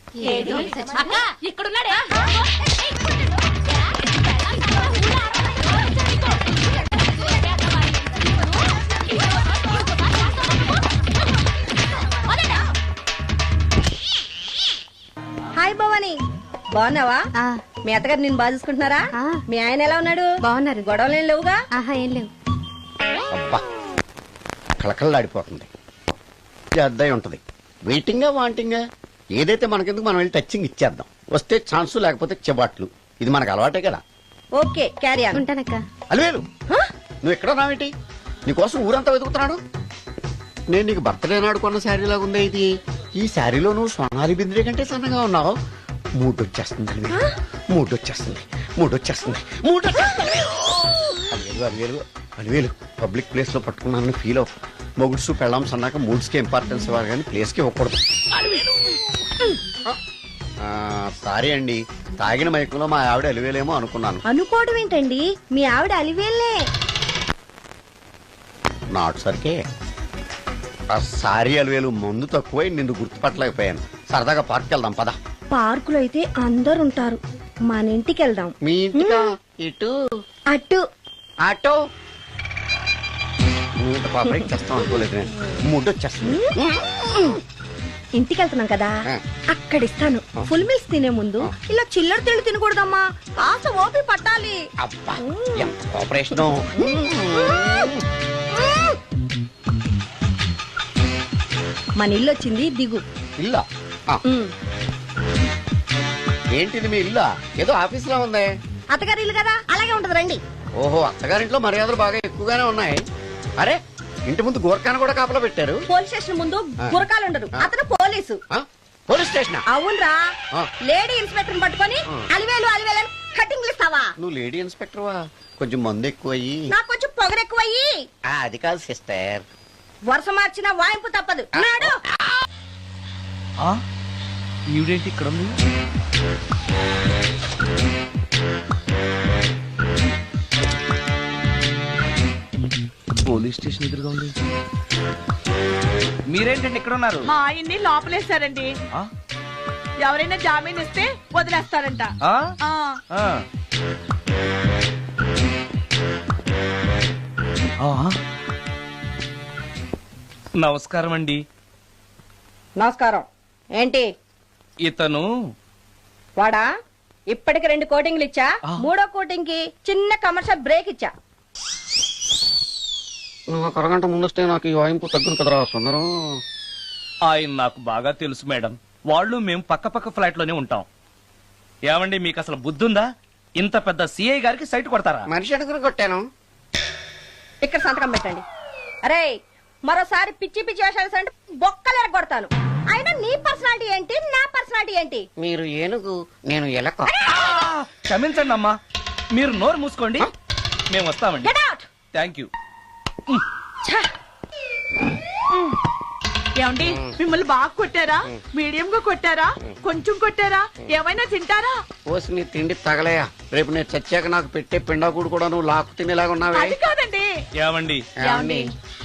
అక్క ఇక్కడున్నాడే. హాయ్ భవాని, బాగున్నావా? మీ అత్తగారు నిన్ను బాగా చూసుకుంటున్నారా? మీ ఆయన ఎలా ఉన్నాడు? బాగున్నారు. గొడవలు ఏం లేవుగా? ఏం లేవు. అబ్బా కళకళలాడిపోతుంది. అద్దయి ఉంటది. వెయిటింగా వాంటింగా ఏదైతే మనకెందుకు మనం వెళ్ళి టచ్చింగ్ ఇచ్చేద్దాం. వస్తే ఛాన్సు లేకపోతే చెబాట్లు. ఇది మనకు అలవాటే కదా. Okay carry on. ఉంటానక్క. అలివేలు నువ్వు ఎక్కడ రావేంటి? నీకోసం ఊరంతా వెతుకుతున్నాడు. నేను నీకు బర్త్డే నాడు కొన్న శారీ లాగా ఉందే ఇది. ఈ శారీలో నువ్వు సోనాలి బింద్రే కంటే సన్నగా ఉన్నావు. మూడొచ్చేస్తుంది అలివేలు, మూడొచ్చేస్తుంది, మూడొచ్చేస్తుంది, మూడొచ్చేస్తుంది. అలివేలు అలివేలు అలివేలు పబ్లిక్ ప్లేస్ లో పట్టుకున్నానని ఫీల్ అవ్వ. మొగుడ్సు పెళ్ళాంస్ అన్నాక మూడ్స్ కి ఇంపార్టెన్స్ ఇవ్వాలి కానీ ప్లేస్ కి ఇవ్వకూడదు. సారీ అండి, తాగిన మైకంలో మా ఆవిడ అలివేలేమో అనుకున్నాను. అనుకోవడం ఏంటండి, మీ ఆవిడ అలివేలే. నాట్ సరికే. సారీ అలివేలు, మందు తక్కువై నిన్ను గుర్తుపట్టలేకపోయాను. సరదాగా పార్క్ వెళ్దాం పద. పార్కులో అయితే అందరు ఉంటారు, మన ఇంటికి వెళ్దాం. మీ ఇంటికా? ఇటు అటు ఆటో. నువ్వు ఇంత పాపరేట్ చేస్తాం అనుకోలేదు నేను. మూడొచ్చేస్తుంది. ఇంటికి వెళ్తున్నాం కదా, అక్కడ ఇస్తాను. ఫుల్ మీల్స్ తినే ముందు ఇలా చిల్లర తిండి తినకూడదమ్మా, కాస్త ఓపి పట్టాలి. అబ్బా ఎంత కోఆపరేషన్. మన ఇల్లు వచ్చింది, దిగు. ఇల్లా? ఏంటిది మీ ఇల్లా? ఏదో ఆఫీస్ లో ఉంది. అత్తగారి ఇల్లు కదా, అలాగే ఉంటది, రండి. ఓహో, అత్తగారింట్లో మర్యాదలు బాగా ఎక్కువగానే ఉన్నాయి. అరే ఇంటి ముందు గోర్ఖాను కూడా కాపలా పెట్టారు. పోలీస్ స్టేషన్ ముందు గురకాలు ఉండరు, అతను పోలీసు. Police station? అవునరా. లేడీ ఇన్స్పెక్టర్ పట్టుకొని అలివేలు అలివేలు కటింగ్లు ఇస్తావా? నువ్వు లేడీ ఇన్స్పెక్టర్ వా? కొంచెం మందు ఎక్కువయ్యి. నాకు కొంచెం పొగరు ఎక్కువయ్యి. అది కాదు సిస్టర్, వరుస మార్చిన వాయింపు తప్పదు. నాడు ఈవిడేంటి ఇక్కడ ఉంది? పోలీస్ స్టేషన్ ఎదురుగా ఉంది. మీరేంటండి ఇక్కడ ఉన్నారు? మా ఆయన్ని లోపలేశారండి. ఎవరైనా జామీన్ ఇస్తే వదిలేస్తారంట. నమస్కారం అండి. నమస్కారం. ఏంటి ఇతను? వాడా? ఇప్పటికి 2 కోటింగ్లు ఇచ్చా, 3వ కోటింగ్ కి చిన్న కమర్షియల్ బ్రేక్ ఇచ్చా. నువ్వు ఒక అరగంట ముందొస్తే నాకు ఈ వాయింపు తగ్గును కదరా సుందరం. ఆయన నాకు బాగా తెలుసు మేడం. వాళ్ళు మేము పక్క పక్క ఫ్లాట్ లోనే ఉంటాం. ఏమండి మీకు అసలు బుద్ధుందా? ఇంత పెద్ద సిఐ గారికి సైట్ కొడతారా? మనిషి అడుగురు కొట్టాను. ఇక్కడ సంతకం పెట్టండి. అరే మరోసారి పిచ్చి పిచ్చి వేషాలు అంటే బొక్కలు ఎరగొడతాను. అయినా నీ పర్సనాలిటీ ఏంటి, నా పర్సనాలిటీ ఏంటి? మీరు ఏనుగు, నేను ఎలక. క్షమించండి అమ్మా, మీరు నోరు మూసుకోండి, మేము వస్తామండి. Get out! Thank you. ఏమండి మిమ్మల్ని బాగా కొట్టారా, మీడియం గా కొట్టారా, కొంచెం కొట్టారా, ఏమైనా తింటారా? పోసి నీ తిండి తగలయా. రేపు నేను చచ్చాక నాకు పెట్టే పిండాకుడు కూడా నువ్వు లాక్కు తినేలాగా ఉన్నావే. అది కాదండి. ఏమండి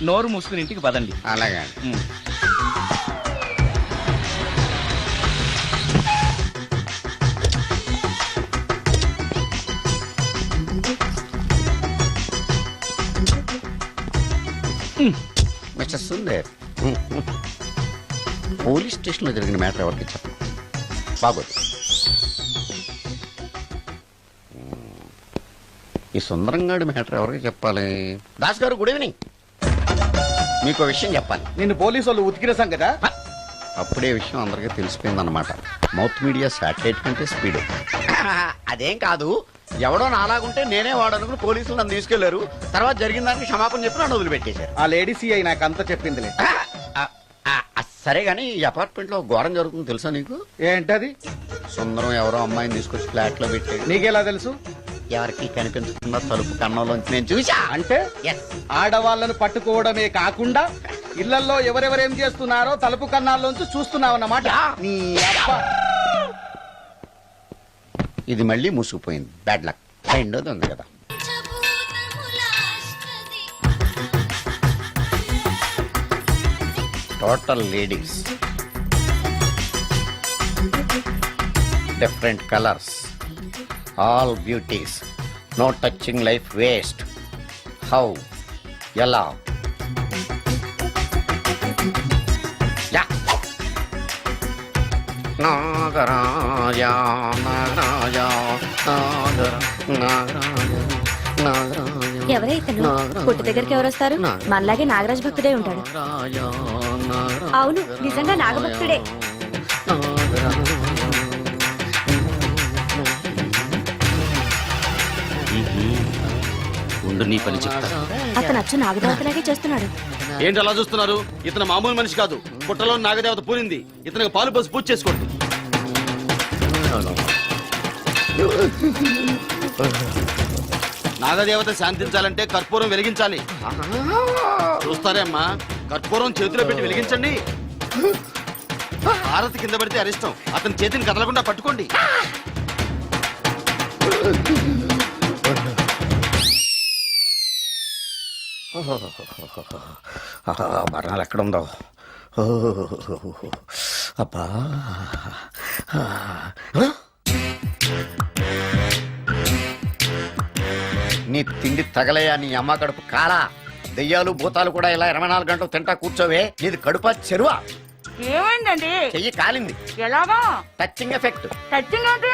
నోరు మూసుకుని ఇంటికి పదండి. అలాగే. మిస్టర్ సుందర్, పోలీస్ స్టేషన్ లో జరిగిన మ్యాటర్ ఎవరికి చెప్పండి. బాగోదు. ఈ సుందరంగాడి మ్యాటర్ ఎవరికి చెప్పాలి? దాస్ గారు గుడ్ ఈవినింగ్. మీకు విషయం చెప్పాలి. నిన్ను పోలీసు వాళ్ళు ఉతికిరేసాం కదా. అప్పుడే విషయం అందరికీ తెలిసిపోయిందన్నమాట. మౌత్ మీడియా శాటిలైట్ కంటే స్పీడ్. అదేం కాదు, ఎవడో నాలాగుంటే నేనే వాడనుకుని పోలీసులు నన్ను తీసుకెళ్లారు. తర్వాత జరిగిన దానికి క్షమాపణ చెప్పి నన్ను వదిలిపెట్టేశారు. ఆ లేడీ సిఐ నాకు అంతా చెప్పిందిలే. సరే గానీ ఈ అపార్ట్మెంట్ లో ఘోరం జరుగుతుంది తెలుసా నీకు? ఏంటది? సుందరం ఎవరో అమ్మాయిని తీసుకొచ్చి ఫ్లాట్ లో పెట్టి. నీకెలా తెలుసు? ఎవరికి కనిపించకుండా తలుపు కన్నంలోంచి నేను చూసా. అంటే ఆడవాళ్లను పట్టుకోవడమే కాకుండా ఇళ్లలో ఎవరెవరేం చేస్తున్నారో తలుపు కన్నాల్లోంచి చూస్తున్నావన్నమాట. ఇది మళ్ళీ మూసుకుపోయింది. Bad luck. రెండోది ఉంది కదా. Total ladies. Different colors, all beauties, no touching life waste. How? Yellow. Yeah. Nagaraja, Nagaraja, Nagaraja, Nagaraja. ఎవరే ఇతను పుట్టు దగ్గరికి ఎవరు వస్తారు మనలాగే నాగరాజ్ భక్తుడే ఉంటాడు అవును నిజంగా నాగభక్తుడే ఉండు నీ పని చెప్తా. అతను అచ్చు నాగదేవతలాగే చేస్తున్నాడు ఏంటి అలా చూస్తున్నారు? ఇతను మామూలు మనిషి కాదు. పుట్టలో నాగదేవత పూరింది. ఇతనికి పాలు పోసి పూజ చేసుకోండి. నాగదేవత శాంతించాలంటే కర్పూరం వెలిగించాలి. చూస్తారే అమ్మా, కర్పూరం చేతిలో పెట్టి వెలిగించండి. హారతి కింద పడితే అరిష్టం. అతని చేతిని కదలకుండా పట్టుకోండి. మరణాలు ఎక్కడుందో అబ్బా. నీ తిండి తగలయా నీ అమ్మ కడుపు కాలా. దెయ్యాలు భూతాలు కూడా ఇలా 24 గంటలు తింటా కూర్చోవే. నీది కడుపా చెరువా? ఏమైందండి? చెయ్యి కాలింది. ఎలాగా? Touching effect. టచింగ్ అంటే?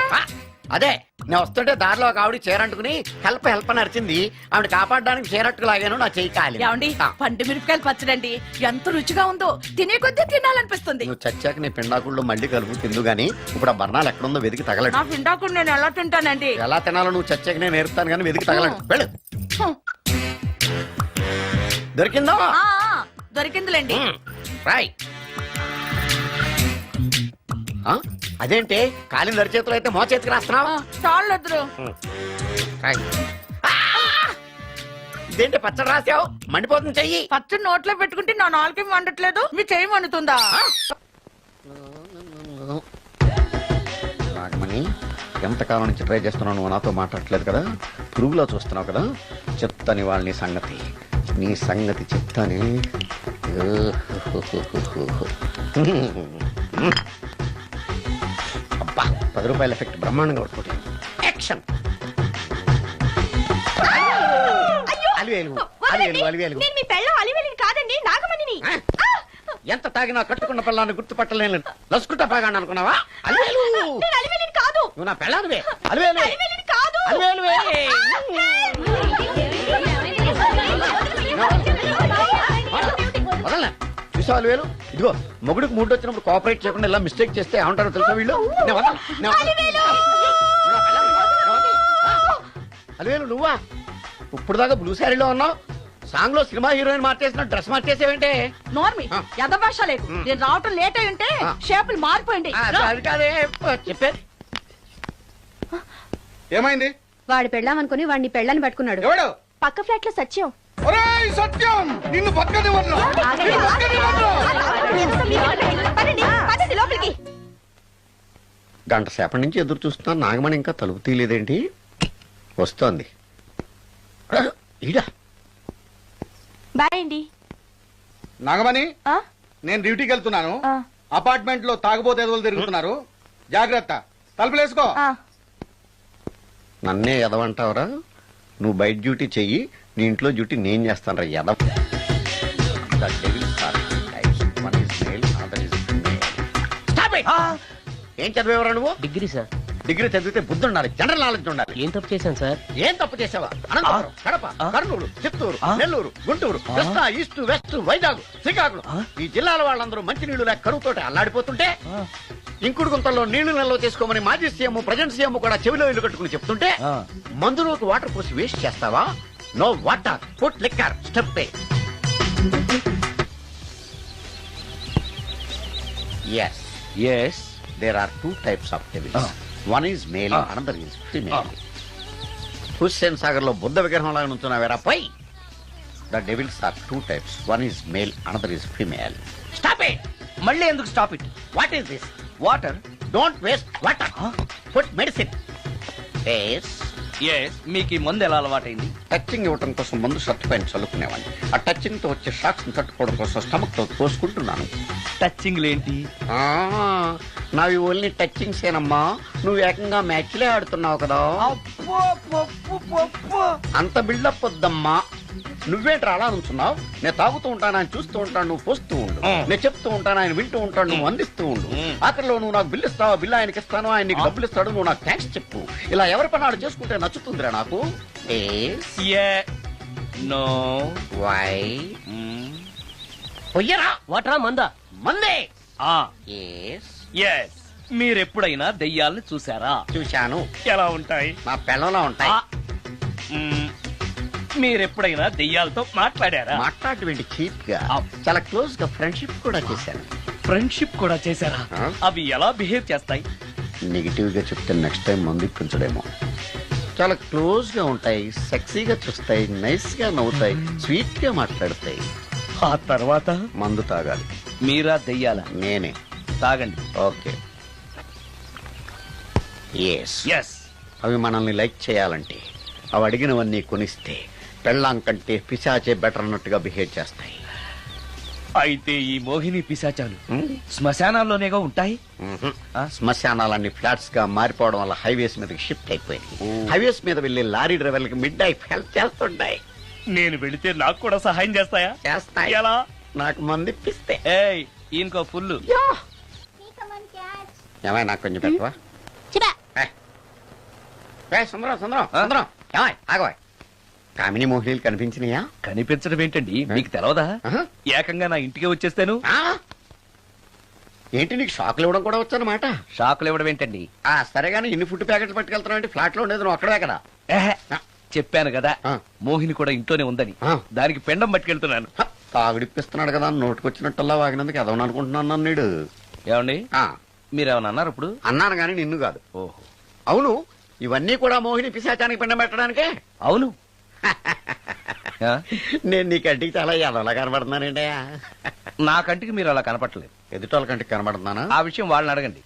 అదే నేను వస్తుంటే దారిలో ఒక ఆవిడ చీరంటుకుని హెల్ప్ అని అరిచింది. ఆవిడ కాపాడడానికి చీరట్టుకు లాగాను, నా చెయ్యి కాలి. ఏమండి, పండు మిరపకాయలు పచ్చడండి ఎంత రుచిగా ఉందో, తినే కొద్దీ తినాలనిపిస్తుంది. నువ్వు చచ్చాక నీ పిండాకుళ్ళు మళ్ళీ కలుపు తిందు గానీ ఇప్పుడు ఆ బర్ణాలు ఎక్కడుందో వెతికి తగలడు. నా పిండాకుడు నేను ఎలా తింటానండి? ఎలా తినాలో నువ్వు చచ్చాక నేను నేర్పుతాను కానీ వెతికి తగలడు. వెళ్ళు. దొరికిందో? దొరికిందిలేండి. రాయ్. అదేంటి కాలింది అరిచేతులు అయితే మో చేతికి రాస్తున్నావా? చాలొద్దు. ఇదేంటి పచ్చడి రాసావు? మండిపోతుంది చెయ్యి. పచ్చడి నోట్లో పెట్టుకుంటే నా నాలుగు వండట్లేదు, మీ చెయ్యి వండుతుందా? నాగమణి, ఎంతకాలం నుంచి ట్రై చేస్తున్నావు, నువ్వు నాతో మాట్లాడట్లేదు కదా, పురుగులో చూస్తున్నావు కదా, చెప్తాను వాళ్ళ నీ సంగతి చెప్తానే. అబ్బా, 10 రూపాయల ఎఫెక్ట్ బ్రహ్మాండంగా కొట్టుకుంటే యాక్షన్. కాదండి నాగమణిని. ఎంత తాగినా కట్టుకున్న పిల్లాన్ని గుర్తుపట్టలేను లసుకుంటా పాగాను అనుకున్నావా? అలివేలు కాదు, నువ్వు నా పిల్లానివే. అలివేలు కాదు. అలివేలువే. వదలనా చూసావు అలివేలు? ఇదిగో మొగుడికి మూడు వచ్చినప్పుడు కోఆపరేట్ చేయకుండా ఇలా మిస్టేక్ చేస్తే ఏమంటారో తెలుసా వీళ్ళు? అలివేలు నువ్వా? ఇప్పుడు దాకా బ్లూ శారీలో ఉన్నావు, సాంగ్ లో సినిమా హీరోయిన్ మార్చేసిన డ్రెస్ మార్చేసేవంటే? నోర్మి యథభాష లేదు. నేను రావటం లేట్ అయి ఉంటే షేపులు మారిపోయింది. అది కాదే చెప్పేది. ఏమైంది? వాడి పెళ్ళామనుకుని వాడిని పెళ్ళని పట్టుకున్నాడు. ఎవడు? పక్క ఫ్లాట్ లో సత్యం. ఒరేయ్ సత్యం, నిన్ను పక్కనే లోపలికి. గంట సేపటి నుంచి ఎదురు చూస్తున్నా, నాగమణి ఇంకా తలుపు తీయలేదేంటి? వస్తోంది. ఈడా బాయ్ అండి. నాగమణి, నేను డ్యూటీకి వెళ్తున్నాను. అపార్ట్మెంట్ లో తాగుబోతే ఎదురు తిరుగుతున్నారు, జాగ్రత్త. తలుపులేసుకో. నన్నే ఎదవంటావురా? నువ్వు బయట డ్యూటీ చెయ్యి, నీ ఇంట్లో డ్యూటీ నేను చేస్తాను రా ఎదవ. ఏం చదివేవరా నువ్వు? Degree sir. డిగ్రీ చదివితే బుద్ధి ఉండాలి, జనరల్ నాలెడ్జ్ ఉండాలి. ఏం తప్పు చేశాను సార్? ఏం తప్పు చేసావా? అనంతపురం, కడప, కర్నూలు, చిత్తూరు, నెల్లూరు, గుంటూరు, కృష్ణా, ఈస్ట్, వెస్ట్, వైజాగ్, శ్రీకాకుళం, ఈ జిల్లాల వాళ్ళందరూ మంచి నీళ్లు లేక కరువుతోటి అల్లాడిపోతుంటే, ఇంకుడు గుంతల్లో నీళ్లు నిల్వ చేసుకోమని మాజీ సీఎం, ప్రజెంట్ సీఎం కూడా చెవిలో ఇల్లు కట్టుకుని చెప్తుంటే, మందులోకి వాటర్ పోసి వేస్ట్ చేస్తావా? No water, put liquor, step A. Yes, there are 2 types of devils. One is male, another is female. Hussain Sagar లో బుద్ధ విగ్రహం లాగా నుంచున్నావేరా పై. The devils are 2 types. One is male, another is female. Stop it! మళ్ళీ ఎందుకు stop it? What is this? Water. Don't waste water. Put medicine. Yes. మీకు ఈ మందు ఎలా అలవాటైంది? టచింగ్ ఇవ్వటం కోసం ముందు షర్ట్ పైన చల్లుకునేవాడిని. ఆ టచింగ్ తో వచ్చే షాక్స్ ని తట్టుకోవడం కోసం స్టమక్ తో పోసుకుంటున్నాను. టచ్చింగ్ లేంటి? నావి ఓన్లీ టచింగ్స్ ఏనమ్మా. నువ్వు ఏకంగా మ్యాచ్లే ఆడుతున్నావు కదా. అంత బిల్డప్ వద్దమ్మా. నువ్వేంట్రా అలా నుంచున్నావు? నేను తాగుతూ ఉంటాను, ఆయన చూస్తూ ఉంటాను, నువ్వు పోస్తూ ఉండు. నేను చెప్తూ ఉంటాను, ఆయన వింటూ ఉంటాడు, నువ్వు అందిస్తూ ఉండు. ఆఖరిలో నువ్వు నాకు బిల్లు ఇస్తావా, బిల్లు ఆయనకి ఇస్తాను, ఆయన నీకు డబ్బులు ఇస్తాడు, నువ్వు నాకు థ్యాంక్స్ చెప్పు. ఇలా ఎవరి పని ఆడు చేసుకుంటే నచ్చుతుందిరా నాకు. నో. వై పొయ్యరా వాటరా మందా? మందే. ఎస్. మీరెప్పుడైనా దెయ్యాల్ని చూసారా? చూశాను. ఎలా ఉంటాయి? మా పిల్లలా ఉంటాయి. మీరెప్పుడైనా దెయ్యాలతో మాట్లాడారా? మాట్లాడేటువంటి చీప్ గా చాలా క్లోజ్ గా ఫ్రెండ్షిప్ కూడా చేశాను. ఫ్రెండ్షిప్ కూడా చేశారా? అవి ఎలా బిహేవ్ చేస్తాయి? నెగిటివ్ గా చెప్తే నెక్స్ట్ టైం మందు ఇప్పించడేమో. చాలా క్లోజ్ గా ఉంటాయి, సెక్సీగా చూస్తాయి, నైస్ గా నవ్వుతాయి, స్వీట్ గా మాట్లాడతాయి. ఆ తర్వాత మందు తాగాలి. మీరా దెయ్యాల? నేనే. తాగండి. ఓకే. ఎస్. ఎస్. అవి మనల్ని లైక్ చేయాలంటే అవి అడిగినవన్నీ కొనిస్తే పెళ్ళాం కంటే పిశాచే బెటర్ అన్నట్టుగా బిహేవ్ చేస్తాయి. అయితే ఈ మోహిని పిశాచాలు శ్మశానాల్లోనేగా ఉంటాయి? శ్మశానాలన్నీ ఫ్లాట్స్ గా మారిపోవడం వల్ల హైవేస్ మీదకి షిఫ్ట్ అయిపోయింది. హైవేస్ మీద వెళ్లి లారీ డ్రైవర్లకి మిడ్ నైట్ హెల్ప్ చేస్తుంటాయి. నేను వెళితే నాకు కూడా సహాయం చేస్తాయా? చేస్తాయి. ఎలా? నాకు మంది ఇప్పిస్తే. ఏయ్, ఈయనకో ఫుల్. ఏమై నాకు కొంచెం పెట్టవా? సుందరం సుందరం సుందరం ఏమై ఆగవా. కామిని మోహినీలు కనిపించినాయా? కనిపించడం ఏంటండి, మీకు తెలవదా? ఏకంగా నా ఇంటికి వచ్చేస్తాను. ఏంటి నీకు షాకులు ఇవ్వడం కూడా వచ్చానమాట? షాకులు ఇవ్వడం ఏంటండి? సరేగాని ఇన్ని ఫుడ్ ప్యాకెట్లు పట్టుకెళ్తున్నావు? ఫ్లాట్ లో ఉండేది నువ్వు అక్కడే కదా. చెప్పాను కదా మోహిని కూడా ఇంట్లోనే ఉందని. దానికి పెండం పట్టుకెళ్తున్నాను. తాగుడిప్పిస్తున్నాడు కదా, నోటుకొచ్చినట్టల్లా వాగినందుకు ఎదవని అనుకుంటున్నాను నీడు. ఏమండి, మీరేమన్నా అన్నారు ఇప్పుడు? అన్నాను గాని నిన్ను కాదు. ఓహో, అవును. ఇవన్నీ కూడా మోహిని పిశాచానికి పిండం పెట్టడానికే. అవును. నేను నీ కంటికి చాలా ఎదవలా కనబడుతున్నానండి. నా కంటికి మీరు అలా కనపడలేదు. ఎదుటోళ్ళ కంటికి కనబడుతున్నానా? ఆ విషయం వాళ్ళని అడగండి.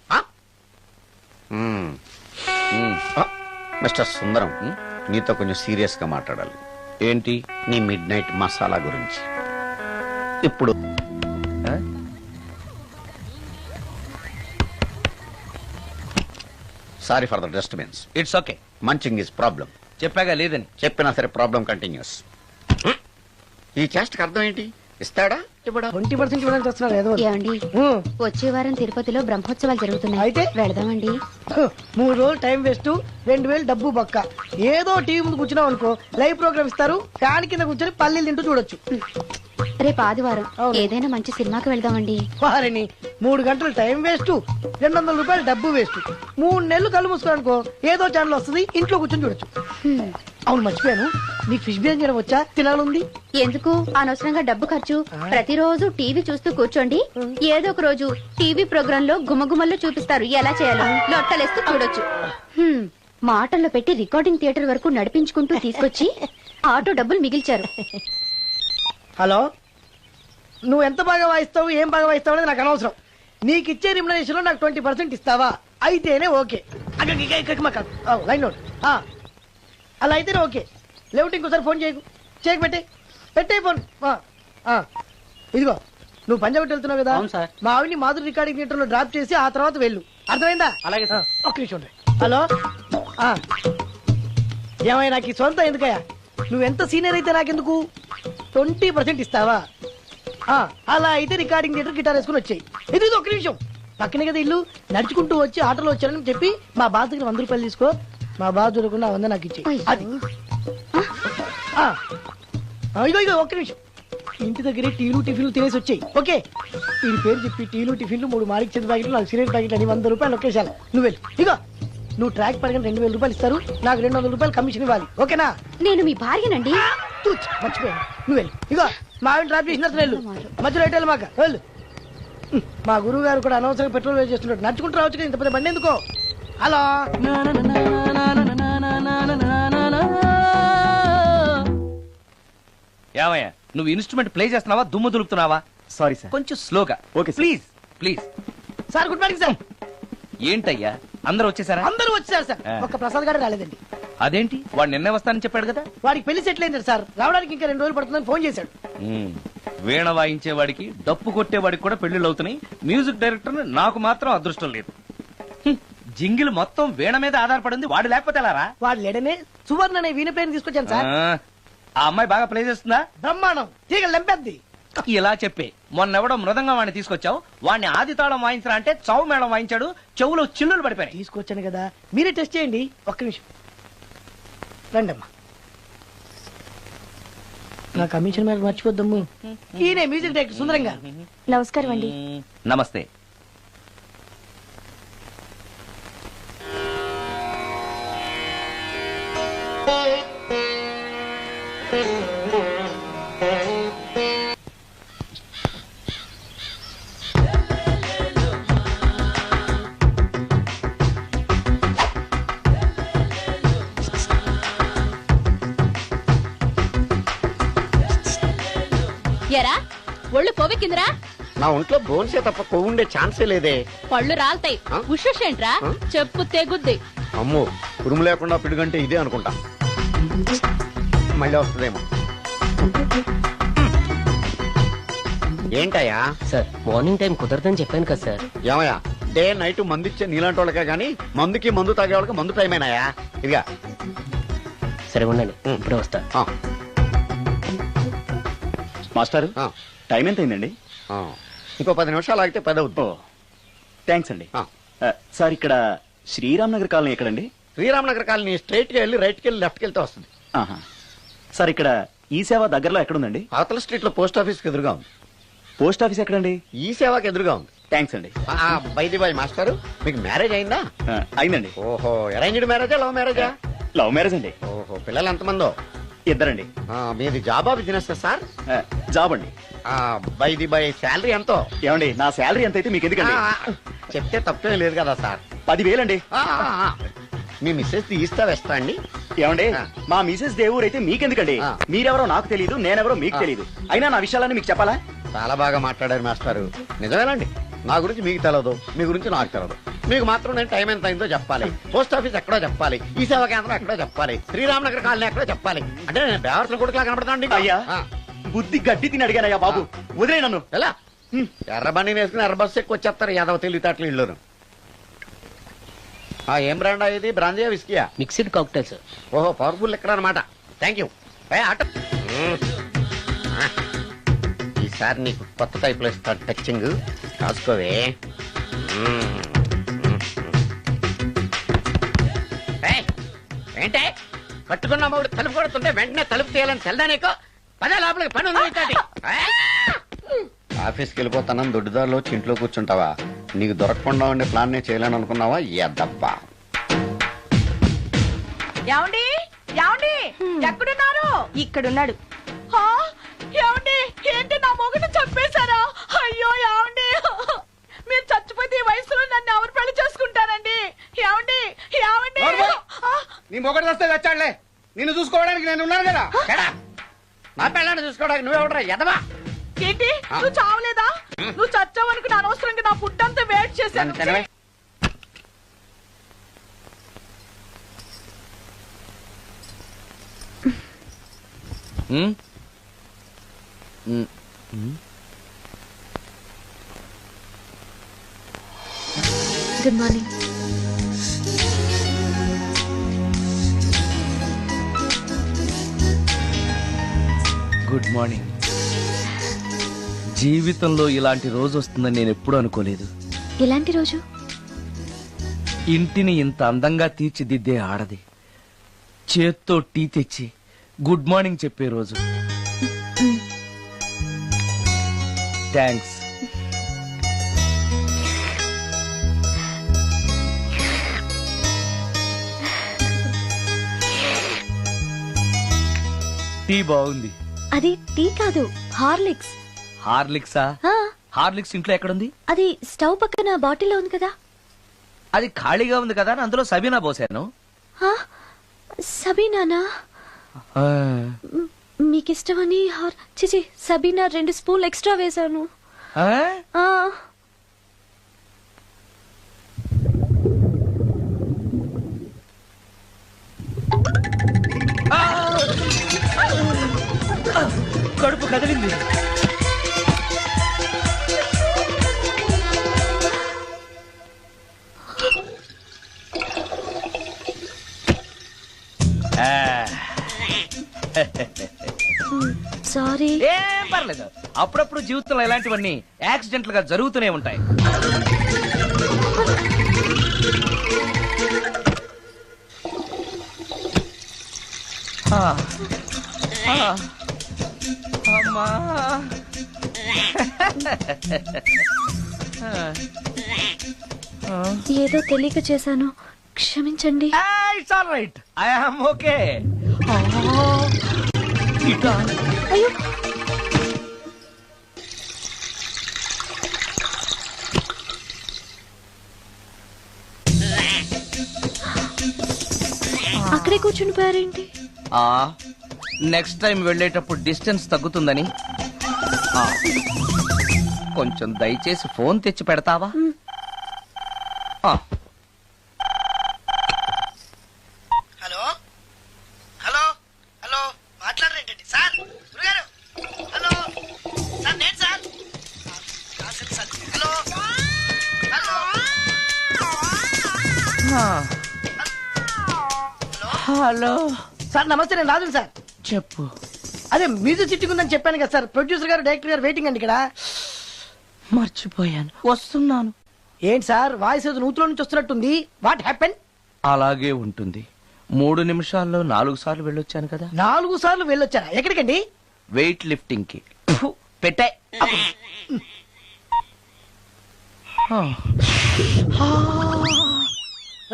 మిస్టర్ సుందరం, నీతో కొంచెం సీరియస్ గా మాట్లాడాలి. ఏంటి? నీ మిడ్ నైట్ మసాలా గురించి. ఇప్పుడు sorry for the disturbance. It's okay. Munching is problem. చెప్పాగా లేదని. చెప్పినా సరే ప్రాబ్లం కంటిన్యూస్. ఈ చేష్టకి అర్థం ఏంటి? ఇస్తాడా ఇవ్వడా? 20% ఇవ్వడానికి వస్తున్నారు ఏదో. ఏమండి, వచ్చే వారం తిరుపతిలో బ్రహ్మోత్సవాలు జరుగుతున్నాయి. అయితే వెళదామండి. 3 రోజులు టైం వేస్ట్, 2000 డబ్బు బొక్క. ఏదో టీవీ ముందు కూర్చున్నాం అనుకో, లైవ్ ప్రోగ్రామ్ ఇస్తారు, ఫ్యాన్ కింద కూర్చొని పల్లీలు తింటూ చూడొచ్చు. రేపు ఆదివారం ఏదైనా మంచి సినిమాకి వెళ్దామండి. వారిని 3 గంటలు టైం వేస్ట్, 200 రూపాయలు డబ్బు వేస్ట్. 3 నెలలు కళ్ళు మూసుకోనుకో, ఏదో ఛానల్ వస్తుంది, ఇంట్లో కూర్చొని చూడొచ్చు. అవును, మర్చిపోయాను, నీకు ఫిష్ బిర్యానీ చేయడం వచ్చా? తినాలుంది. ఎందుకు అనవసరంగా డబ్బు ఖర్చు? ప్రతిరోజు టీవీ చూస్తూ కూర్చోండి, ఏదో ఒక రోజు టీవీ ప్రోగ్రామ్ లో గుమగుమల్లో చూపిస్తారు ఎలా చేయాలో. లొట్టలేస్తూ చూడొచ్చు. మాటల్లో పెట్టి రికార్డింగ్ థియేటర్ వరకు నడిపించుకుంటూ తీసుకొచ్చి ఆటో డబ్బులు మిగిల్చారు. హలో, నువ్వు ఎంత బాగా వాయిస్తావు, ఏం బాగా వాయిస్తావు అనేది నాకు అనవసరం. నీకు ఇచ్చే రిమ్యునరేషన్ లో నాకు 20% ఇస్తావా? అయితేనే ఓకే. Line note. అలా అయితేనే ఓకే. లేవుటి ఇంకోసారి ఫోన్ చేయకు. పెట్టే ఫోన్. ఇదిగో, నువ్వు పంజాబ్ వెళ్తున్నావు కదా, మా ఆవిని మాధురి రికార్డింగ్ థియేటర్ లో డ్రాప్ చేసి ఆ తర్వాత వెళ్ళు. అర్థమైందా? అలాగే. ఒక్క నిమిషం ఉండు. హలో, ఏమైనా నాకు ఈ సొంత ఎందుకయ్యా? నువ్వెంత సీనియర్ అయితే నాకెందుకు? 20% ఇస్తావా? అలా అయితే రికార్డింగ్ థియేటర్ గిటార్ వేసుకుని వచ్చాయి. ఇది ఒక్క నిమిషం. పక్కనే కదా ఇల్లు, నడుచుకుంటూ వచ్చి ఆటోలో వచ్చారని చెప్పి మా బాస్ దగ్గర 100 రూపాయలు తీసుకో. మా బాస్ దొరకకుండా 100 నాకు ఇచ్చేయి. అది ఇగో ఒక్క నిమిషం. ఇంటి దగ్గరే టీలు టిఫిన్లు తినేసి వచ్చాయి. ఓకే, వీడి పేరు చెప్పి టీలు టిఫిన్లు 3 మాలిక్ చెంది ప్యాకెట్లు, 4 సిగరెట్ ప్యాకెట్లు అని 100 రూపాయలు ఒకేసారి. నువ్వు వెళ్ళు. ఇగో, నువ్వు ట్రాక్ పడగానే 2000 రూపాయలు ఇస్తారు, నాకు 200 రూపాయలు కమిషన్ ఇవ్వాలి. ఓకేనా? నేను మీ భార్యనండి. మర్చిపోయాను. నువ్వు వెళ్ళు. ఇగో, మా ఆవిడ డ్రాప్ చేసిన వెళ్ళు. మధ్యలో ఎట్టాలి మాకు వెళ్ళు. మా గురువు గారు కూడా అనవసరంగా పెట్రోల్ వేస్ట్ చేస్తున్నాడు. నడుచుకుంటూ రావచ్చు కదా, ఇంత పెద్ద బండి ఎందుకో. హలో, ఏమయ్యా, నువ్వు ఇన్స్ట్రుమెంట్ ప్లే చేస్తున్నావా, దుమ్ము దులుపుతున్నావా? Sorry sir. కొంచెం స్లోగా. Okay please please. Sir good morning sir. ఏంటయ్యా, అందరూ వచ్చేసారా? అందరూ వచ్చారు సార్, ఒక్క ప్రసాద్ గారు రాలేదండి. అదేంటి, వాడు నిన్నే వస్తానని చెప్పాడు కదా. వాడికి పెళ్లి సెటిల్ అయింది సార్, రావడానికి ఇంకా 2 రోజులు పడుతుందని ఫోన్ చేశాడు. వీణ వాయించేవాడికి డప్పు కొట్టేవాడికి కూడా పెళ్లిళ్ళు అవుతున్నాయి. మ్యూజిక్ డైరెక్టర్ నాకు మాత్రం అదృష్టం లేదు. జింగిల్ మొత్తం వీణ మీద ఆధారపడింది. వాడు లేకపోతే ఎలారా? వాడు లేడనే సువర్ణ అనే వీణ ప్లేయర్ తీసుకొచ్చాను సార్. ఆ అమ్మాయి బాగా ప్లే చేస్తుందా? బ్రహ్మాండం, తీగ లెంపెద్ది. ఇలా చెప్పే మొన్నెవడో మృదంగం వాడిని తీసుకొచ్చావు. వాడిని ఆది తాళం వాయించరా అంటే చౌ మేళం వాయించాడు. చెవులో చిల్లులు పడిపోయాయి. తీసుకొచ్చాను కదా, మీరే టెస్ట్ చేయండి. ఒక్క నిమిషం రండమ్మా. నా కమిషన్ మీద మర్చిపోద్దమ్ము. ఈయనే మ్యూజిక్ డైరెక్టర్ సుందరం గారు. నమస్కారం అండి. నమస్తే. ఎరా ఒళ్ళు కొవ్వెక్కిందిరా? నా ఒంట్లో బోన్సే తప్ప కొవ్వు ఉండే ఛాన్సే లేదే. పళ్ళు రాల్తాయి. ఆ? ఉషేంట్రా? ఆ? చెప్పు తెగుద్ది. అమ్మో, ఉరుము లేకుండా పిడుగంటే ఇదే అనుకుంటా. మళ్ళీ వస్తుందేమో. ఏంటయ్యా? సార్ మార్నింగ్ టైం కుదరదని చెప్పాను కదా సార్. ఏమయ్యా, డే నైట్ మందు ఇచ్చే నీలాంటి వాళ్ళకే గానీ మందుకి మందు తాగే వాళ్ళకి మందు టైమేనాయా? ఇదిగా సరే ఉండండి, ఇప్పుడే వస్తా. మాస్టారు, టైం ఎంత అయిందండి? ఇంకో 10 నిమిషాలు ఆగితే 10 అవుతుంది. థ్యాంక్స్ అండి. సార్ ఇక్కడ శ్రీరామ్ నగర్ కాలనీ ఎక్కడండి? శ్రీరామనగర్ కాలనీ స్ట్రైట్ గా వెళ్ళి రైట్ కి వెళ్ళి లెఫ్ట్ కి వెళ్తే వస్తుంది. ఆహా. సార్ ఇక్కడ ఈ సేవ దగ్గరలో ఎక్కడుందండి? అవతల స్ట్రీట్ లో పోస్ట్ ఆఫీస్ కి ఎదురుగా ఉంది. పోస్ట్ ఆఫీస్ ఎక్కడండి? ఈ సేవకి ఎదురుగా ఉంది. థ్యాంక్స్ అండి. బైది బాయ్ మాస్టారు, మీకు మ్యారేజ్ అయిందా? అయిందండి. ఓహో, అరేంజ్డ్ మ్యారేజా లవ్ మ్యారేజా? లవ్ మ్యారేజ్ అండి. ఓహో, పిల్లలు ఎంతమందో? ఇద్దరండి. మీది జాబా బిజినెస్ సార్? జాబ్ అండి. బైది బాయ్ శాలరీ ఎంతో? ఏమండి, నా శాలరీ ఎంత అయితే మీకు ఎందుకండి? చెప్తే తప్పేం లేదు కదా సార్. 10,000 అండి. మీ మిస్సెస్ ఈస్తా వెస్తా అండి? ఏమండి, మా మిసెస్ దేవుడు అయితే మీకెందుకండి? మీరెవరో నాకు తెలియదు, నేనెవరో మీకు తెలియదు. అయినా నా విషయాలన్నీ మీకు చెప్పాలా? చాలా బాగా మాట్లాడారు మాస్టారు. నిజమేనండి, నా గురించి మీకు తెలదు, మీ గురించి నాకు తెలదు. మీకు మాత్రం నేను టైం ఎంత అయిందో చెప్పాలి, పోస్ట్ ఆఫీస్ ఎక్కడో చెప్పాలి, ఈ సేవా కేంద్రం ఎక్కడో చెప్పాలి, శ్రీరామనగర్ కాలనీ ఎక్కడో చెప్పాలి. అంటే నేను బేవర్సన కొడుకులా కనపడతానండి. అయ్యా, బుద్ధి గడ్డి తిని అడిగానయ్యా బాబు, వదిలే నన్ను. ఎలా ఎర్ర బండి వేసుకుని ఎర్ర బస్సు ఎక్కువ వచ్చేస్తారు యాదవ తెలివితేటలు ఇళ్ళును. ఏం బ్రాండా ఇది? బ్రాంజియా విస్కియా? Mixed cocktail sir. ఓహో, పవర్ఫుల్ ఎక్కడ అనమాట. Thank you. ఈసారి నీకు కొత్త టైప్లో ఇస్తాడు టచ్చింగ్, కాసుకోవే. ఏంటే కట్టుకున్న మూడు తలుపు కొడుతుంటే వెంటనే తలుపు తీయాలని తెల్దా నీకు? పదే లోపలికి పని ఉంది. ఆఫీస్కి వెళ్ళిపోతానని దొడ్డిదారిలో ఇంట్లో కూర్చుంటావా? నీకు దొరకకుండా ఉండే ప్లాన్ నేను చేయలేను అనుకున్నావా? ఎద్దబ్బా. ఏమండి ఏమండి ఎక్కడున్నారు? ఇక్కడున్నాడు. ఏమండి, ఏంటి నా మొగుడు చంపేశారా? అయ్యో ఏమండి, మీరు చచ్చిపోతే ఈ వయసులో నన్ను ఎవరు పెళ్లి చేసుకుంటారండి? ఏమండి ఏమండి? నీ మొగడు వస్తే వచ్చాడులే, నిన్ను చూసుకోవడానికి నేను ఉన్నాను కదా. నా పిల్లని చూసుకోవడానికి నువ్వెవడరా ఎదవా? ఏంటి, నువ్వు చావలేదా? నువ్వు చచ్చావనుకు అనవసరంగా నా ఫుడ్ అంతా వెయిట్ చేశాను. Good morning. Good morning. జీవితంలో ఇలాంటి రోజు వస్తుందని నేను ఎప్పుడూ అనుకోలేదు. ఎలాంటి రోజు? ఇంటిని ఇంత అందంగా తీర్చిదిద్దే ఆడది చేత్తో టీ తెచ్చి గుడ్ మార్నింగ్ చెప్పే రోజు. థ్యాంక్స్. టీ బాగుంది. అది టీ కాదు, హార్లిక్స్. హార్లిక్సా? హార్లిక్స్ ఇంట్లో ఎక్కడుంది? అది స్టవ్ పక్కన బాటిల్లో ఉంది కదా. అది ఖాళీగా ఉంది కదా, అందులో సబీనా పోసాను. సబీనానా? మీకిష్టమని చిచి సబీనా 2 స్పూన్లు ఎక్స్ట్రా వేశాను. కడుపు కదిలింది. సారీ. ఏం పర్లేదు, అప్పుడప్పుడు జీవితంలో ఇలాంటివన్నీ యాక్సిడెంట్లు గా జరుగుతూనే ఉంటాయి. ఆ, ఆ, అమ్మా. ఏదో తెలియక చేశాను, క్షమించండి. It's all right, I am okay. అయ్యో, అక్కడే కూర్చుని పోయారేంటి? నెక్స్ట్ టైం వెళ్ళేటప్పుడు డిస్టెన్స్ తగ్గుతుందని. ఆ, కొంచెం దయచేసి ఫోన్ తెచ్చి పెడతావా? ఆ, హలో హలో హలో మాట్లాడరేంటండి సార్? గురుగారు హలో సార్, నేను sir. Sir hello hello hello sir నమస్తే, నేను రాజుని సార్. చెప్పు. అదే మ్యూజిక్ సిట్టింగ్ ఉందని చెప్పాను కదా సార్. ప్రొడ్యూసర్ గారు, డైరెక్టర్ గారు వెయిటింగ్ అండి ఇక్కడ. మర్చిపోయాను, వస్తున్నాను. ఏంటి సార్ వాయిస్ ఏదో నూతులో నుంచి వస్తున్నట్టుంది? What happen? అలాగే ఉంటుంది. 3 నిమిషాల్లో 4 సార్లు వెళ్ళొచ్చాను కదా. 4 సార్లు వెళ్ళొచ్చారా? ఎక్కడికండి? వెయిట్ లిఫ్టింగ్ కి. పెట్టే.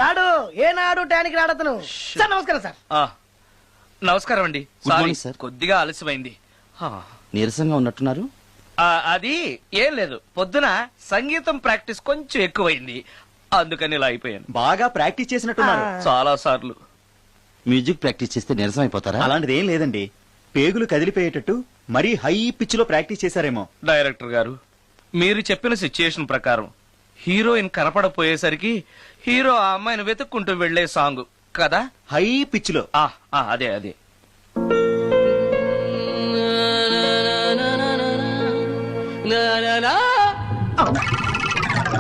రాడు ఏనాడు టానికి రాడతను. సార్ నమస్కారం సార్. నమస్కారం అండి. Good morning, sorry, sir. కొద్దిగా ఆలస్యమైంది. నీరసంగా ఉన్నట్టున్నారు. అది ఏం లేదు, పొద్దున సంగీతం ప్రాక్టీస్ కొంచెం ఎక్కువైంది, అందుకని ఇలా అయిపోయాను. బాగా ప్రాక్టీస్ చేసినట్టున్నారు. చాలా సార్లు. మ్యూజిక్ ప్రాక్టీస్ చేస్తే నీరసం అయిపోతారా? అలాంటిది ఏం లేదండి, పేగులు కదిలిపోయేటట్టు మరీ హై పిచ్ లో ప్రాక్టీస్ చేశారేమో. డైరెక్టర్ గారు, మీరు చెప్పిన సిచ్యుయేషన్ ప్రకారం హీరోయిన్ కనపడపోయేసరికి హీరో ఆ అమ్మాయిని వెతుక్కుంటూ వెళ్లే సాంగ్ కదా. హై పిచ్ లో. అదే అదే.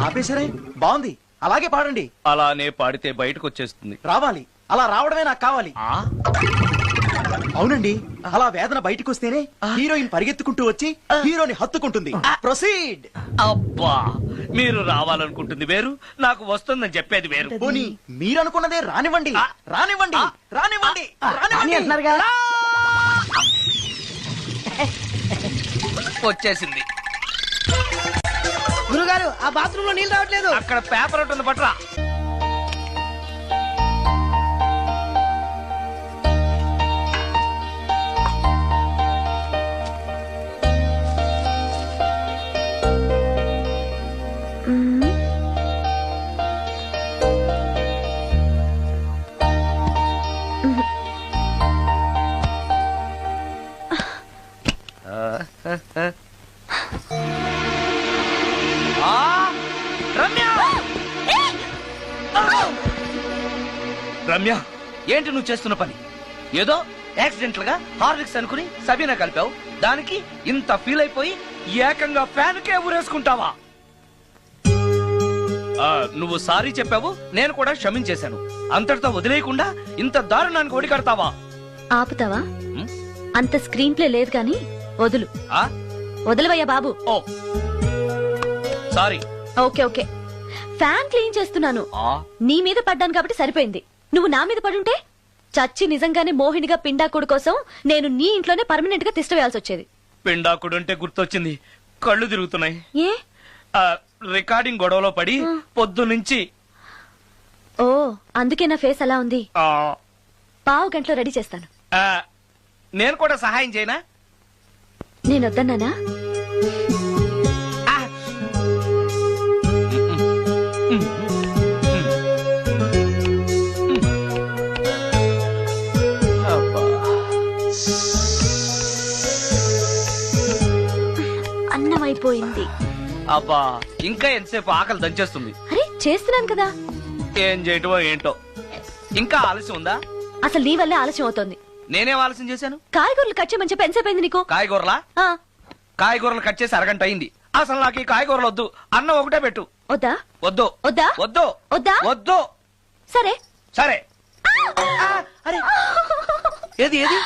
ఆపేసరే, బాగుంది, అలాగే పాడండి. అలానే పాడితే బయటకు వచ్చేస్తుంది. రావాలి, అలా రావడమే నాకు కావాలి. అవునండి, అలా వేదన బయటకు వస్తేనే హీరోయిన్ పరిగెత్తుకుంటూ వచ్చి హీరోని హత్తుకుంటుంది. ప్రొసీడ్. అబ్బా, మీరు రావాలనుకుంటుంది వేరు, నాకు వస్తుందని చెప్పేది వేరు. పోనీ మీరనుకున్నదే రానివ్వండి, రానివ్వండి, రానివ్వండి, అని రానివ్వండి. అంటున్నారుగా. వచ్చేసింది. గురుగారు ఆ బాత్రూమ్ లో నీళ్ళు రావట్లేదు. అక్కడ పేపర్ ఉంటుంది, పట్రా. రమ్య, రమ్య, ఏంటి నువ్వు చేస్తున్న పని? ఏదో యాక్సిడెంటల్ గా హార్లిక్స్ అనుకుని సబీనా కలిపావు, దానికి ఇంత ఫీల్ అయిపోయి ఏకంగా ఫ్యాన్ కే ఊరేసుకుంటావా? నువ్వు సారీ చెప్పావు, నేను కూడా క్షమించేశాను. అంతటితో వదిలేయకుండా ఇంత దారుణానికి ఒడికడతావా? ఆపుతావా? అంత స్క్రీన్ ప్లే లేదు కానీ వదులు. వదలవయ్యా బాబు. Oh sorry. Okay okay, fan clean చేస్తున్నాను. నీ మీద పడ్డాను కాబట్టి సరిపోయింది. నువ్వు నా మీద పడుంటే చచ్చి నిజంగానే మోహినిగా పిండాకుడు కోసం నేను నీ ఇంట్లోనే పర్మనెంట్ గా తిష్ట వేయాల్సి వచ్చేది. పిండాకుడు అంటే గుర్తొచ్చింది, కళ్ళు తిరుగుతున్నాయి. ఏ? రికార్డింగ్ గొడవలో పడి పొద్దు నుంచి. ఓ, అందుకే నా ఫేస్ అలా ఉంది. 1/2 గంటలో రెడీ చేస్తాను. నేను కూడా సహాయం చేయనా? నేను వద్దన్నానా? అన్నం అయిపోయింది. అబ్బా, ఇంకా ఎంతసేపు? ఆకలి దంచేస్తుంది. అరే చేస్తున్నాను కదా. ఏం చేయటమో ఏంటో. ఇంకా ఆలస్యం ఉందా? అసలు నీ వల్లే ఆలస్యం అవుతోంది. నేనేం ఆలస్యం చేశాను? కాయగూరలు కట్ చేయమని చెప్పి ఎంతసేపు అయింది నీకు? కాయగూరలా? కాయగూరలు కట్ చేసి అరగంట అయింది. అసలు నాకు ఈ కాయగూరలు వద్దు, అన్నం ఒకటే పెట్టు. వద్దా? వద్దు వద్దా? వద్దు వద్దా? వద్దు. సరే సరే. అరే, ఏది ఏది?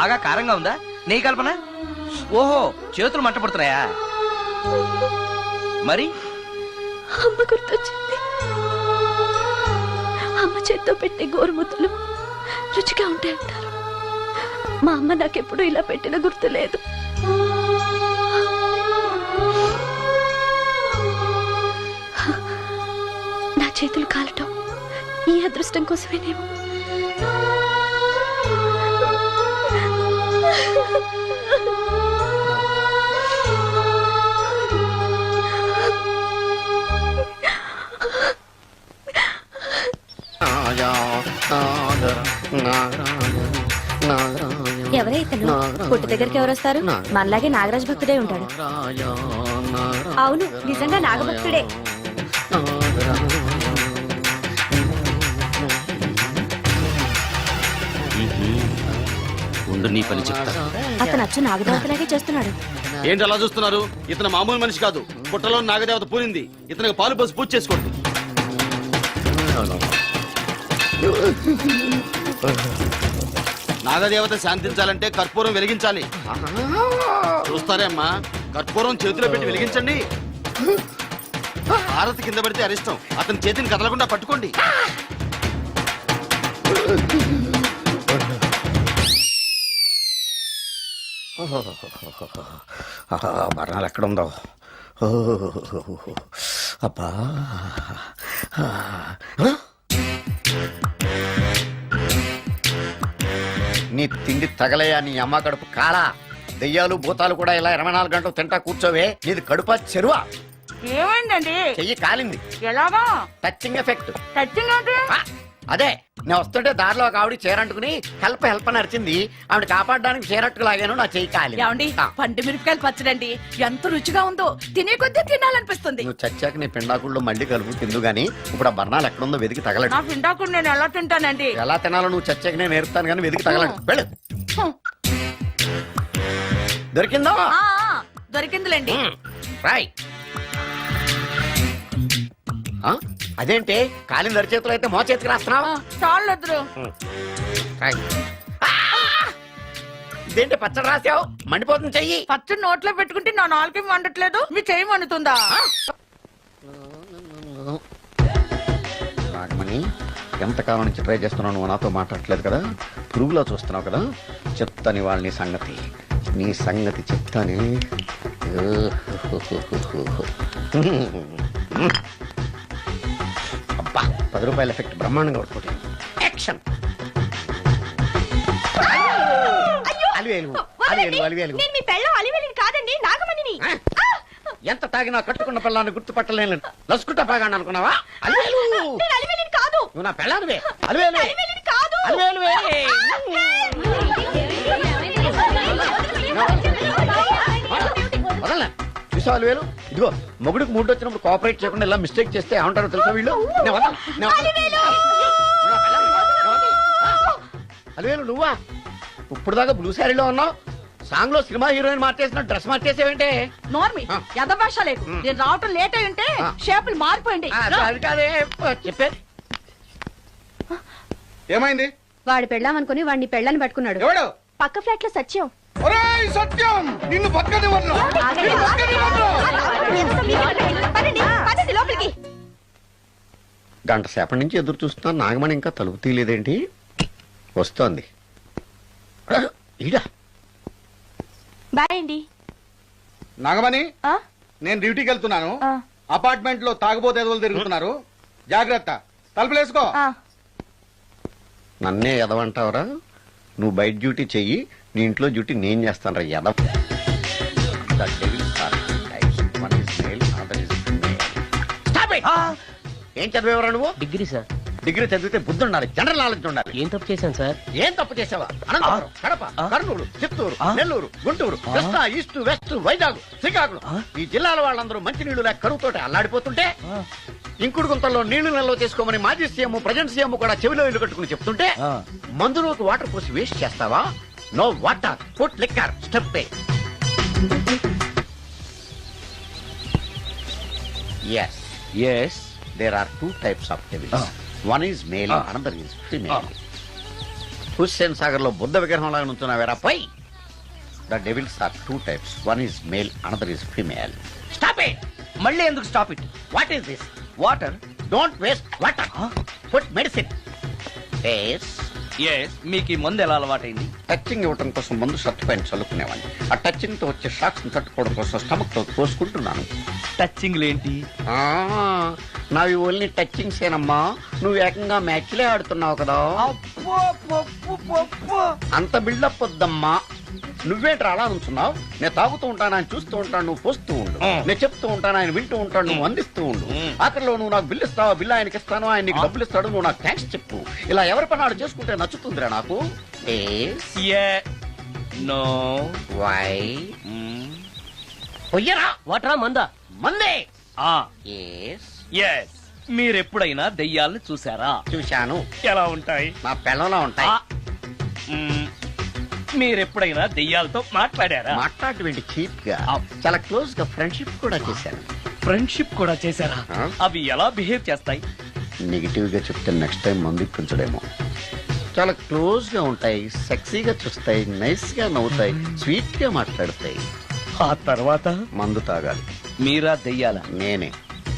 బాగా కారంగా ఉందా నెయ్యి కల్పన? ఓహో, చేతులు మంట పడుతున్నాయా? మరి అమ్మ గుర్తొచ్చింది. అమ్మ చేత్తో పెట్టే గోరుముద్దలు రుచిగా ఉంటాయంటారు. మా అమ్మ నాకెప్పుడు ఇలా పెట్టిన గుర్తు లేదు. నా చేతులు కాలటం ఈ అదృష్టం కోసమేనేమో. ఎవరైతను పుట్టు దగ్గరికి ఎవరు వస్తారు? మనలాగే నాగరాజ భక్తుడే ఉంటాడు. అవును, నిజంగా నాగభక్తుడే. ఉండు, నీ పని చెప్తా. అతను అచ్చు నాగదేవతలాగే చేస్తున్నాడు. ఏంటి అలా చూస్తున్నారు? ఇతను మామూలు మనిషి కాదు. పుట్టలో నాగదేవత పూనింది. ఇతనికి పాలు పోసి పూజ చేసుకోండి. నాగదేవత శాంతించాలంటే కర్పూరం వెలిగించాలి. చూస్తారే అమ్మా, కర్పూరం చేతిలో పెట్టి వెలిగించండి. హారతి కింద పడితే అరిష్టం. అతని చేతిని కదలకుండా పట్టుకోండి. బర్ణాలు ఎక్కడుందో. అబ్బా, నీ తిండి తగలయా నీ అమ్మ కడుపు కాలా. దెయ్యాలు భూతాలు కూడా ఇలా 24 గంటలు తింటా కూర్చోవే. నీది కడుపా చెరువా? ఏమైందండి? చెయ్యి కాలింది. ఎలాగా? Touching effect. టచింగ్ అంటే? అదే, నేను వస్తుంటే దారిలో ఒక ఆవిడ చీరంటుకుని హెల్ప్ అని అరిచింది. ఆవిడ కాపాడడానికి చీరట్టుకు లాగాను, నా చెయ్యి కాలి. ఏమండి, పండు మిరపకాయలు పచ్చడండి ఎంత రుచిగా ఉందో, తినే కొద్దీ తినాలనిపిస్తుంది. నువ్వు చచ్చాక నీ పిండాకుళ్ళు మళ్ళీ కలుపు తిందు గానీ ఇప్పుడు ఆ బర్ణాలు ఎక్కడుందో వెతికి తగలడు. నా పిండాకుడు నేను ఎలా తింటానండి? ఎలా తినాలో నువ్వు చచ్చాక నేను నేర్పుతాను కానీ వెతికి తగలడు. వెళ్ళు. దొరికిందా? దొరికిందిలేండి. రాయ్. అదేంటి కాలిన దరిచేతులు అయితే మో చేతికి రాస్తున్నావా? చాలు వద్దురు. ఇదేంటి పచ్చడి రాసావు? మండిపోతుంది చెయ్యి. పచ్చడి నోట్లో పెట్టుకుంటే నా నాలుగు వండట్లేదు, మీ చెయ్యి వండుతుందా? నాగమణి, ఎంతకాలం నుంచి ట్రై చేస్తున్నావు, నువ్వు నాతో మాట్లాడట్లేదు కదా, పురుగులో చూస్తున్నావు కదా, చెప్తాని వాళ్ళ నీ సంగతి చెప్తాని. అబ్బా, 10 రూపాయల ఎఫెక్ట్ బ్రహ్మాండంగా పడుతుంది. యాక్షన్. కాదండి, నాగమణిని. ఎంత తాగినా కట్టుకున్న పిల్లాన్ని గుర్తుపట్టలేను. లసుకుంటా పాగాను అనుకున్నావా? అలివేలు కాదు, నువ్వు నా పిల్లానివే. అలివేలు కాదు. అలివేలువే. వదలనా? చూసావు అలివేలు? ఇదిగో, మొగుడికి మూడు వచ్చినప్పుడు కోఆపరేట్ చేయకుండా ఇలా మిస్టేక్ చేస్తే ఏమంటారో తెలుసా వీళ్ళు? అలివేలు నువ్వా? ఇప్పుడు దాకా బ్లూ శారీలో ఉన్నావు, సాంగ్ లో సినిమా హీరోయిన్ మార్చేసిన డ్రెస్ మార్చేసేవంటే? నోర్మి, యథభాష లేదు. నేను రావటం లేట్ అయి ఉంటే షేపులు మారిపోయింది. అది కాదే చెప్పేది. ఏమైంది? వాడు పెళ్ళామనుకుని వాడిని పెళ్ళని పట్టుకున్నాడు. ఎవడు? పక్క ఫ్లాట్ లో సత్యం. ఒరేయ్ సత్యం, నిన్ను బతకనివ్వను. లోపలికి. గంట సేపటి నుంచి ఎదురు చూస్తున్నా, నాగమణి ఇంకా తలుపు తీయలేదేంటి? వస్తోంది. ఈడా బాయ్ అండి. నాగమణి, నేను డ్యూటీకి వెళ్తున్నాను. అపార్ట్మెంట్ లో తాగుబోతు ఎదవలు తిరుగుతున్నారు, జాగ్రత్త. తలుపులేసుకో. నన్నే ఎదవంటావరా? నువ్వు బయట డ్యూటీ చెయ్యి, నీ ఇంట్లో డ్యూటీ నేను చేస్తాను రా ఎదవ. ఏం చదివేవరా నువ్వు? Degree sir. డిగ్రీ చదివితే బుద్ధి ఉండాలి, జనరల్ నాలెడ్జ్ ఉండాలి. ఏం తప్పు చేశాను సార్? ఏం తప్పు చేసావా? అనంతపురం, కడప, కర్నూలు, చిత్తూరు, నెల్లూరు, గుంటూరు, కృష్ణా, ఈస్ట్, వెస్ట్, వైజాగ్, శ్రీకాకుళం, ఈ జిల్లాల వాళ్ళందరూ మంచి నీళ్లు లేక కరువుతోటి అల్లాడిపోతుంటే, ఇంకుడు గుంతల్లో నీళ్లు నిల్వ చేసుకోమని మాజీ సీఎం, ప్రజెంట్ సీఎం కూడా చెవిలో ఇల్లు కట్టుకుని చెప్తుంటే, మందులోకి వాటర్ పోసి వేస్ట్ చేస్తావా? No water, put liquor, step A. Yes. Yes. There are two types of devils. One is male, another is female. Hussain Sagar లో బుద్ధ విగ్రహం లాగా నుంచున్నావేరా పై. The devils are 2 types. One is male, another is female. Stop it. మళ్ళీ ఎందుకు stop it? What is this? Water. Don't waste water. Put medicine. Yes. Yes, మీకు ఈ మందు ఎలా అలవాటైంది? టచింగ్ ఇవ్వడం కోసం ముందు షర్ట్ పైన చల్లుకునేవాడిని. ఆ టచింగ్ తో వచ్చే షాక్స్ ని తట్టుకోవడం కోసం స్టమక్ తో కోసుకుంటున్నాను. టచింగ్ ఏంటి? నావి ఓన్లీ టచింగ్స్ ఏనమ్మా. నువ్వు ఏకంగా మ్యాచ్లే ఆడుతున్నావు కదా. అంత బిల్డప్ వద్దమ్మా. నువ్వేంట్రా అలా నుంచున్నావు? నేను తాగుతూ ఉంటాను, ఆయన చూస్తూ ఉంటాను, నువ్వు పోస్తూ ఉండు. నేను చెప్తూ ఉంటాను, ఆయన వింటూ ఉంటాడు, నువ్వు అందిస్తూ ఉండు. ఆఖరిలో నువ్వు నాకు బిల్లు ఇస్తావా, బిల్లు ఆయనకి ఇస్తాను, ఆయన నీకు డబ్బులు ఇస్తాడు, నువ్వు నాకు థ్యాంక్స్ చెప్పు. ఇలా ఎవరి పని ఆడు చేసుకుంటే నచ్చుతుందిరా నాకు. నో. వై? పొయ్యరా. వాటరా మందా? మందే. ఎస్. మీరెప్పుడైనా దెయ్యాలను చూసారా? చూశాను. ఎలా ఉంటాయి? నా పిల్లలా ఉంటాయి. మీరెప్పుడైనా దెయ్యాలతో మాట్లాడారా? మాట్లాడేటువంటి చీప్ గా చాలా క్లోజ్ గా ఫ్రెండ్షిప్ కూడా చేశాను. ఫ్రెండ్షిప్ కూడా చేశారా? అవి ఎలా బిహేవ్ చేస్తాయి? నెగిటివ్ గా చెప్తే నెక్స్ట్ టైం మందు ఇప్పించడేమో. చాలా క్లోజ్ గా ఉంటాయి, సెక్సీగా చూస్తాయి, నైస్ గా నవ్వుతాయి, స్వీట్ గా మాట్లాడతాయి. ఆ తర్వాత మందు తాగాలి. మీరా దెయ్యాలా? నేనే.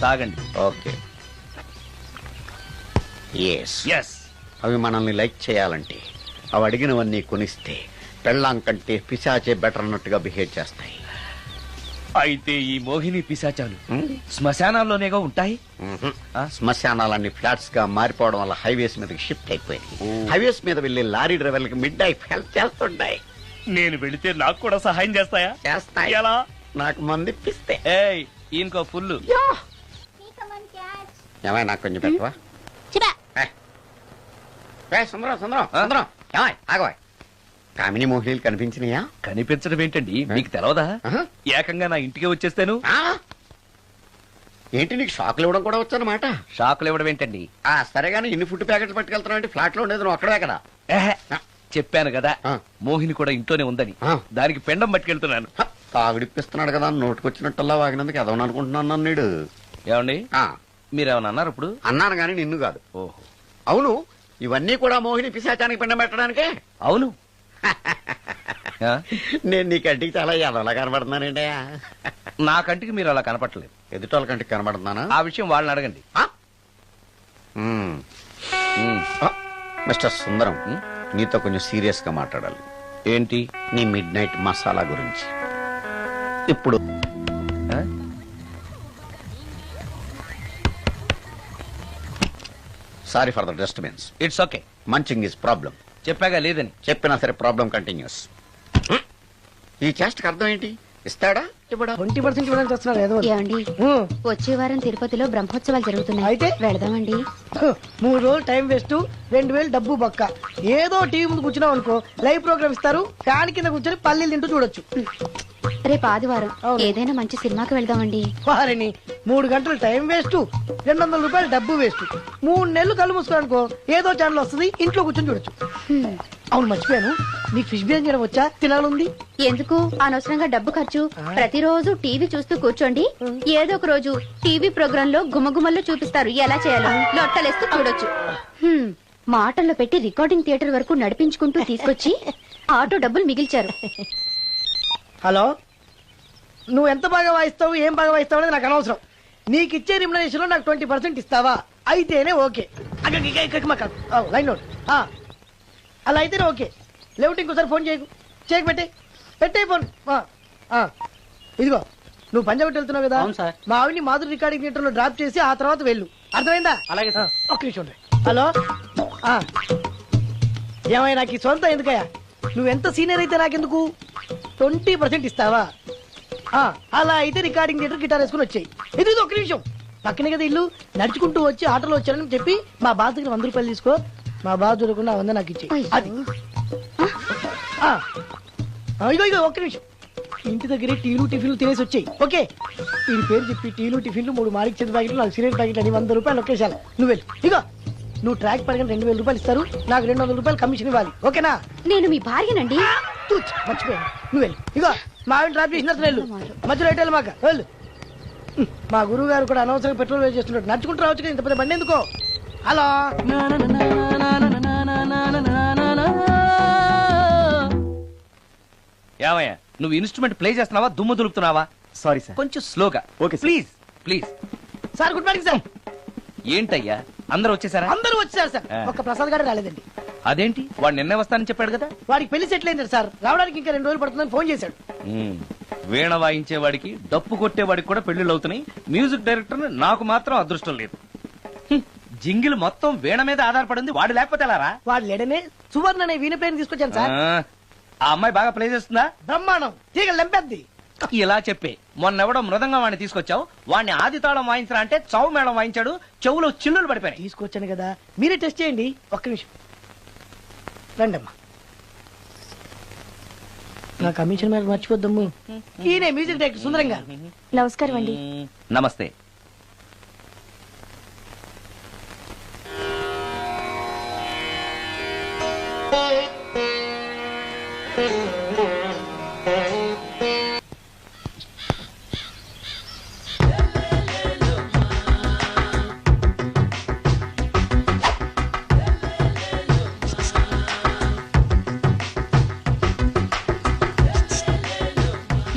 తాగండి. ఓకే. ఎస్. ఎస్. అవి మనల్ని లైక్ చేయాలంటే అవి అడిగినవన్నీ కొనిస్తే పెళ్ళాం కంటే పిశాచే బెటర్ అన్నట్టుగా బిహేవ్ చేస్తాయి. అయితే ఈ మోహిని పిశాచాలు శ్మశానాల్లోనేగా ఉంటాయి. శ్మశానాలన్నీ ఫ్లాట్స్ గా మారిపోవడం వల్ల హైవేస్ మీదకి షిఫ్ట్ అయిపోయింది. హైవేస్ మీద వెళ్లి లారీ డ్రైవర్లకి మిడ్ నైట్ హెల్ప్ చేస్తుంటాయి. నేను వెళితే నాకు కూడా సహాయం చేస్తాయా? చేస్తాయి. ఎలా? నాకు మంది ఇప్పిస్తే. ఏయ్, ఈయనకో ఫుల్. ఏమై నాకు కొంచెం పెట్టవా? సుందరం సుందరం సుందరం ఏమాయ్ ఆగవాయ్. కామిని మోహినీలు కనిపించినాయా? కనిపించడం ఏంటండి, మీకు తెలవదా? ఏకంగా నా ఇంటికి వచ్చేస్తాను. ఏంటి నీకు షాకులు ఇవ్వడం కూడా వచ్చానమాట? షాకులు ఇవ్వడం ఏంటండి? సరేగాని ఇన్ని ఫుడ్ ప్యాకెట్లు పట్టుకెళ్తున్నావు అంటే ఫ్లాట్ లో ఉండేది నువ్వు అక్కడే కదా. చెప్పాను కదా మోహిని కూడా ఇంట్లోనే ఉందని. దానికి పెండం పట్టుకెళ్తున్నాను. తాగుడిప్పిస్తున్నాడు కదా, నోటుకొచ్చినట్టల్లా వాగినందుకు ఎదవని అనుకుంటున్నాను నీడు. ఏమండి, మీరేమన్నా అన్నారు ఇప్పుడు? అన్నాను గాని నిన్ను కాదు. ఓహో, అవును. ఇవన్నీ కూడా మోహిని పిశాచానికి పిండం పెట్టడానికే. అవును. నేను నీ కంటికి చాలా ఎదవలా కనబడుతున్నానండి. నా కంటికి మీరు అలా కనపడలేదు. ఎదుటోళ్ళ కంటికి కనబడుతున్నానా? ఆ విషయం వాళ్ళని అడగండి. మిస్టర్ సుందరం, నీతో కొంచెం సీరియస్ గా మాట్లాడాలి. ఏంటి? నీ మిడ్ నైట్ మసాలా గురించి. ఇప్పుడు sorry for the disturbance. It's okay. Munching is problem. చెప్పాగా లేదని. చెప్పినా సరే ప్రాబ్లం కంటిన్యూస్. ఈ చేష్టకి అర్థం ఏంటి? ఇస్తాడా ఇవ్వడా? 20% ఇవ్వడానికి వస్తున్నారు ఏదో. ఏమండి, వచ్చే వారం తిరుపతిలో బ్రహ్మోత్సవాలు జరుగుతున్నాయి. అయితే వెళదామండి. 3 రోజులు టైం వేస్ట్, 2000 డబ్బు బొక్క. ఏదో టీవీ ముందు కూర్చున్నావు అనుకో, లైవ్ ప్రోగ్రామ్ ఇస్తారు, ఫ్యాన్ కింద కూర్చొని పల్లీలు తింటూ చూడొచ్చు. రేపు ఆదివారం ఏదైనా మంచి సినిమాకి వెళ్దామండి. వారిని 3 గంటలు టైం వేస్ట్, 200 రూపాయలు డబ్బు వేస్ట్. 3 నెలలు కళ్ళు మూసుకోనుకో, ఏదో ఛానల్ వస్తుంది, ఇంట్లో కూర్చొని చూడొచ్చు. అవును, మర్చిపోయాను, నీకు ఫిష్ బిర్యానీ చేయడం వచ్చా? తినాలుంది. ఎందుకు అనవసరంగా డబ్బు ఖర్చు? ప్రతిరోజు టీవీ చూస్తూ కూర్చోండి, ఏదో ఒక రోజు టీవీ ప్రోగ్రామ్ లో గుమగుమల్లో చూపిస్తారు ఎలా చేయాలో. లొట్టలేస్తూ చూడొచ్చు. మాటల్లో పెట్టి రికార్డింగ్ థియేటర్ వరకు నడిపించుకుంటూ తీసుకొచ్చి ఆటో డబ్బులు మిగిల్చారు. హలో, నువ్వు ఎంత బాగా వాయిస్తావు, ఏం బాగా వాయిస్తావు అనేది నాకు అనవసరం. నీకు ఇచ్చే రిమ్యునరేషన్ లో నాకు 20% ఇస్తావా? అయితేనే ఓకే. Line note. అలా అయితేనే ఓకే. లేవుటి ఇంకోసారి ఫోన్ చేయకు. పెట్టే ఫోన్. ఇదిగో, నువ్వు పంజాబ్ వెళ్తున్నావు కదా, మా ఆవిని మాధురి రికార్డింగ్ థియేటర్ లో డ్రాప్ చేసి ఆ తర్వాత వెళ్ళు. అర్థమైందా? అలాగే. ఒక్క నిమిషం. హలో, ఏమైనా నాకు ఈ సొంత ఎందుకయ్యా? నువ్వెంత సీనియర్ అయితే నాకెందుకు? 20% ఇస్తావా? అలా అయితే రికార్డింగ్ థియేటర్ గిటార్ వేసుకుని వచ్చాయి. ఇది ఒక్క నిమిషం. పక్కనే కదా ఇల్లు, నడుచుకుంటూ వచ్చి ఆటోలో వచ్చారని చెప్పి మా బాస్ దగ్గర 100 రూపాయలు తీసుకో. మా బాస్ చూడకుండా 100 నాకు ఇచ్చేయి. అది ఇగో ఒక్క నిమిషం. ఇంటి దగ్గరే టీలు టిఫిన్లు తినేసి వచ్చాయి. ఓకే, వీడి పేరు చెప్పి టీలు టిఫిన్లు 3 మాలిక్ చేతి ప్యాకెట్లు, 4 సిగరెట్ ప్యాకెట్లు అని 100 రూపాయలు ఒకేసారి. నువ్వు వెళ్ళు. ఇగో, నువ్వు ట్రాక్ పడగానే 2000 రూపాయలు ఇస్తారు, నాకు 200 రూపాయలు కమిషన్ ఇవ్వాలి. ఓకేనా? నేను మీ భార్యనండి. మర్చిపోయాను. నువ్వు వెళ్ళు. ఇగో, మా ఆవిడ డ్రాప్ చేసిన వెళ్ళు. మధ్యలో ఎటు మాక వెళ్ళు. మా గురువు గారు కూడా అనవసరంగా పెట్రోల్ వేస్ట్ చేస్తున్నాడు. నడుచుకుంటూ రావచ్చు కదా, ఇంత పెద్ద బండి ఎందుకో. హలో, ఏమయ్యా నువ్వు ఇన్స్ట్రుమెంట్ ప్లే చేస్తున్నావా దుమ్ము దులుపుతున్నావా? Sorry sir. కొంచెం స్లోగా. Okay sir. Please please. Sir good morning sir. ఏంటయ్యా అందరూ వచ్చేసారా? అందరూ వచ్చారు సార్, ఒక్క ప్రసాద్ గారు రాలేదండి. అదేంటి వాడు నిన్నే వస్తానని చెప్పాడు కదా. వాడికి పెళ్లి సెటిల్ అయింది సార్, రావడానికి ఇంకా 2 రోజులు పడుతుందని ఫోన్ చేశాడు. వీణ వాయించేవాడికి డప్పు కొట్టేవాడికి కూడా పెళ్లిళ్ళు అవుతున్నాయి. మ్యూజిక్ డైరెక్టర్ నాకు మాత్రం అదృష్టం లేదు. జింగిల్ మొత్తం వీణ మీద ఆధారపడింది, వాడు లేకపోతే ఎలారా? వాడు లేడనే సువర్ణ అనే వీణ ప్లేయర్ తీసుకొచ్చాను సార్. ఆ అమ్మాయి బాగా ప్లే చేస్తుందా? బ్రహ్మాండం, తీగ లెంపెద్ది. ఇలా చెప్పే మొన్నెవడో మృదంగా వాడిని తీసుకొచ్చావు, వాడిని ఆది తాళం వాయించరా అంటే చౌ మేళం వాయించాడు, చెవులో చిల్లులు పడిపోయాయి. తీసుకొచ్చాను కదా, మీరే టెస్ట్ చేయండి. ఒక్క నిమిషం రండమ్మా. నా కమిషన్ మీద మర్చిపోద్దమ్ము. ఈయనే మ్యూజిక్ డైరెక్టర్ సుందరం గారు. నమస్కారం అండి. నమస్తే.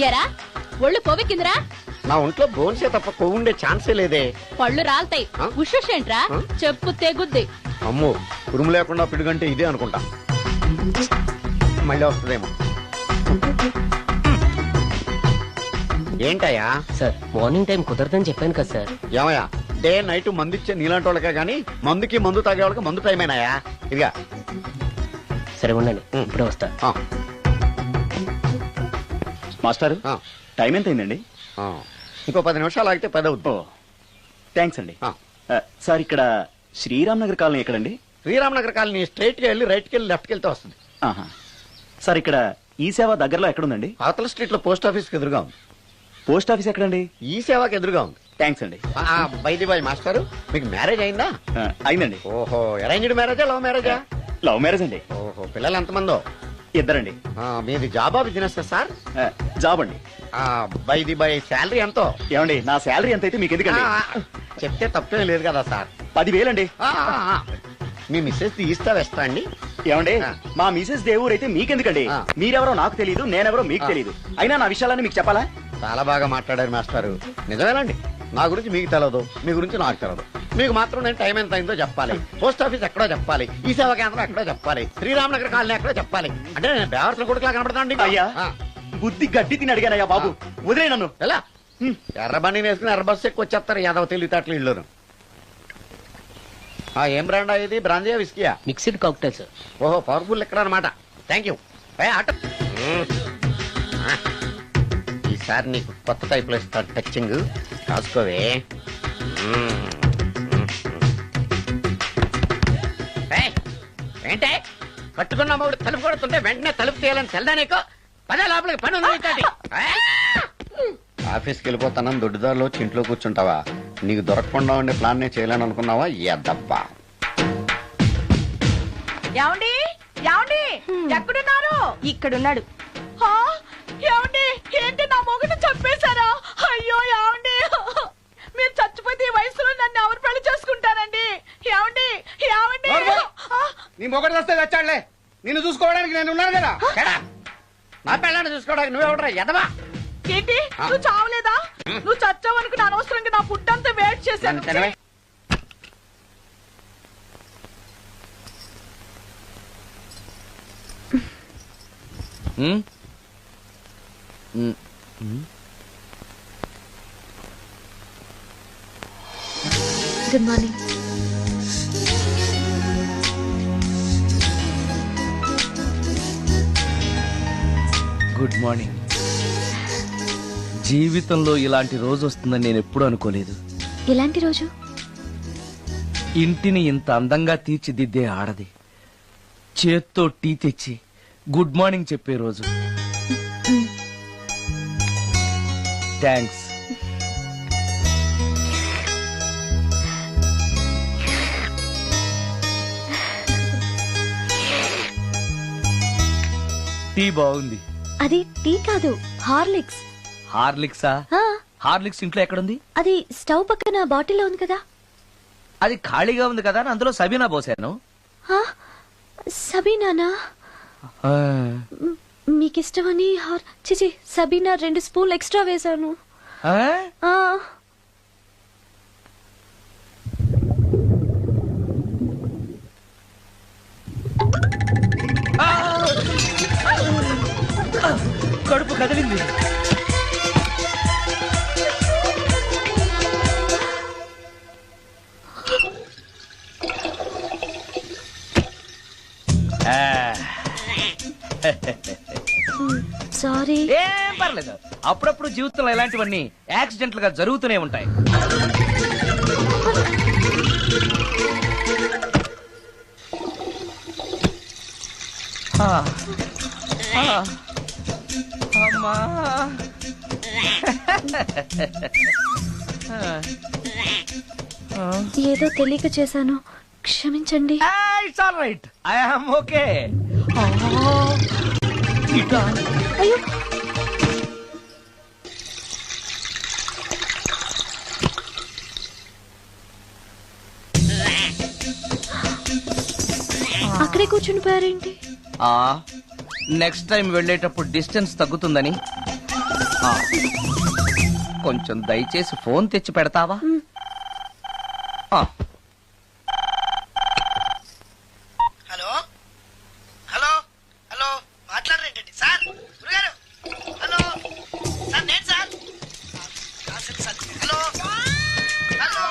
ఎరా ఒళ్ళు కొవ్వెక్కిందిరా? నా ఒంట్లో బోన్సే తప్ప కొవ్వు ఉండే ఛాన్సే లేదే. పళ్ళు రాల్తాయి. ఆ? ఉషేంట్రా? ఆ? చెప్పు తెగుద్ది. అమ్మో, ఉరుము లేకుండా పిడుగంటే ఇదే అనుకుంటా. మళ్ళీ వస్తుందేమో. ఏంటయ్యా? సార్ మార్నింగ్ టైం కుదరదని చెప్పాను కదా సార్. ఏమయ్యా, డే నైట్ మందు ఇచ్చే నీలాంటి వాళ్ళకే గానీ మందుకి మందు తాగే వాళ్ళకి మందు టైం అయినాయా? ఇదిగా సరే ఉండండి, ఇప్పుడే వస్తా. మాస్టారు, టైం ఎంత అయిందండి? ఇంకో 10 నిమిషాలు ఆగితే 10 అవుతుంది. థ్యాంక్స్ అండి. సార్ ఇక్కడ శ్రీరామ్ నగర్ కాలనీ ఎక్కడండి? శ్రీరామనగర్ కాలనీ స్ట్రైట్ గా వెళ్ళి రైట్ కి వెళ్ళి లెఫ్ట్ కి వెళ్తే వస్తుంది. ఆహా. సార్ ఇక్కడ ఈ సేవ దగ్గరలో ఎక్కడుందండి? అవతల స్ట్రీట్ లో పోస్ట్ ఆఫీస్ కి ఎదురుగా ఉంది. పోస్ట్ ఆఫీస్ ఎక్కడండి? ఈ సేవకి ఎదురుగా ఉంది. థ్యాంక్స్ అండి. బైది బాయ్ మాస్టారు, మీకు మ్యారేజ్ అయిందా? అయిందండి. ఓహో, అరేంజ్డ్ మ్యారేజా లవ్ మ్యారేజా? లవ్ మ్యారేజ్ అండి. ఓహో, పిల్లలు ఎంతమందో? ఇద్దరండి. మీది జాబా బిజినెస్ సార్? జాబ్ అండి. బైది బై శాలరీ ఎంతో? ఏమండి, నా శాలరీ ఎంత అయితే మీకు ఎందుకండి? చెప్తే తప్పేం లేదు కదా సార్. 10,000 అండి. మీ మిస్సెస్ ఇస్తా వేస్తా అండి. ఏమండి, మా మిసెస్ దేవుడు అయితే మీకెందుకండి? మీరెవరో నాకు తెలియదు, నేనెవరో మీకు తెలియదు. అయినా నా విషయాలన్నీ మీకు చెప్పాలా? చాలా బాగా మాట్లాడారు మాస్టారు. నిజమేనండి, నా గురించి మీకు తెలదు, మీ గురించి నాకు తెలదు. మీకు మాత్రం నేను టైం ఎంత అయిందో చెప్పాలి, పోస్ట్ ఆఫీస్ ఎక్కడో చెప్పాలి, ఈ సేవా కేంద్రం ఎక్కడో చెప్పాలి, శ్రీరామనగర్ కాలనీ ఎక్కడో చెప్పాలి. అంటే నేను బేవర్సల కొడుకులా కనబడతాండి. అయ్యా, బుద్ధి గడ్డి తిని అడిగానయ్యా బాబు, వదిలే నన్ను. ఎలా ఎర్ర బండి వేసుకుని ఎర్ర బస్సు ఎక్కువ వచ్చేస్తారు యాదవ తెలివితేటలు ఇల్లును. ఏం బ్రాండ్ ఇది? బ్రాంజియా విస్కియా? Mixed cocktail sir. ఓహో, పవర్ఫుల్ ఎక్కడ అనమాట. Thank you. ఈసారి నీకు కొత్త టైప్ లో ఇస్తాను టచ్చింగ్, రాసుకోవే. ఏంటే కట్టుకున్న మూడు తలుపు కొడుతుంటే వెంటనే తలుపు తీయాలని తెల్దా నీకు? పదే లోపలికి పని ఉంది. ఆఫీస్కి వెళ్ళిపోతానని దొడ్డిదారిలో ఇంట్లో కూర్చుంటావా? నీకు దొరకకుండా ఉండే ప్లాన్ నేను చేయలేను అనుకున్నావా? ఎద్దబ్బా. ఏమండి ఏమండి ఎక్కడున్నారు? ఇక్కడున్నాడు. హా? ఏమండి ఏంటి నా మొగుడు చంపేశారా? అయ్యో ఏమండి, మీరు చచ్చిపోతే ఈ వయసులో నన్ను ఎవరు పెళ్లి చేసుకుంటారండి? ఏమండి ఏమండి? నీ మొగడు వస్తే వచ్చాడులే, నిన్ను చూసుకోవడానికి నేను ఉన్నాను కదా. నా పిల్లని చూసుకోవడానికి నువ్వెవడరా ఎదవా? ఏంటి నువ్వు చావలేదా? నువ్వు చచ్చావనుకుని అనవసరంగా నా ఫుడ్ అంతా వేట్ చేశాను. Good morning. Good morning. జీవితంలో ఇలాంటి రోజు వస్తుందని నేను ఎప్పుడూ అనుకోలేదు. ఎలాంటి రోజు? ఇంటిని ఇంత అందంగా తీర్చిదిద్దే ఆడది చేత్తో టీ తెచ్చి గుడ్ మార్నింగ్ చెప్పే రోజు. థ్యాంక్స్. టీ బాగుంది. అది టీ కాదు, హార్లిక్స్. హార్లిక్సా? హార్లిక్స్ ఇంట్లో ఎక్కడుంది? అది స్టవ్ పక్కన బాటిల్లో ఉంది కదా. అది ఖాళీగా ఉంది కదా, అందులో సబీనా పోసాను. సబీనానా? మీకు ఇష్టమని చిచి సబీనా 2 స్పూన్లు ఎక్స్ట్రా వేశాను. ఆ? ఆ, కడుపు కదిలింది. సారీ. ఏం పర్లేదు, అప్పుడప్పుడు జీవితంలో ఇలాంటివన్నీ యాక్సిడెంట్లు గా జరుగుతూనే ఉంటాయి. ఆ, ఆ, అమ్మా. ఏదో తెలియక చేశాను, క్షమించండి. It's all right, I am okay. అయ్యో, అక్కడే కూర్చుని పోయారేంటి? నెక్స్ట్ టైం వెళ్ళేటప్పుడు డిస్టెన్స్ తగ్గుతుందని. ఆ, కొంచెం దయచేసి ఫోన్ తెచ్చి పెడతావా? ఆ, హలో హలో హలో మాట్లాడరేంటండి సార్? గురుగారు హలో సార్, నేను sir. Hello hello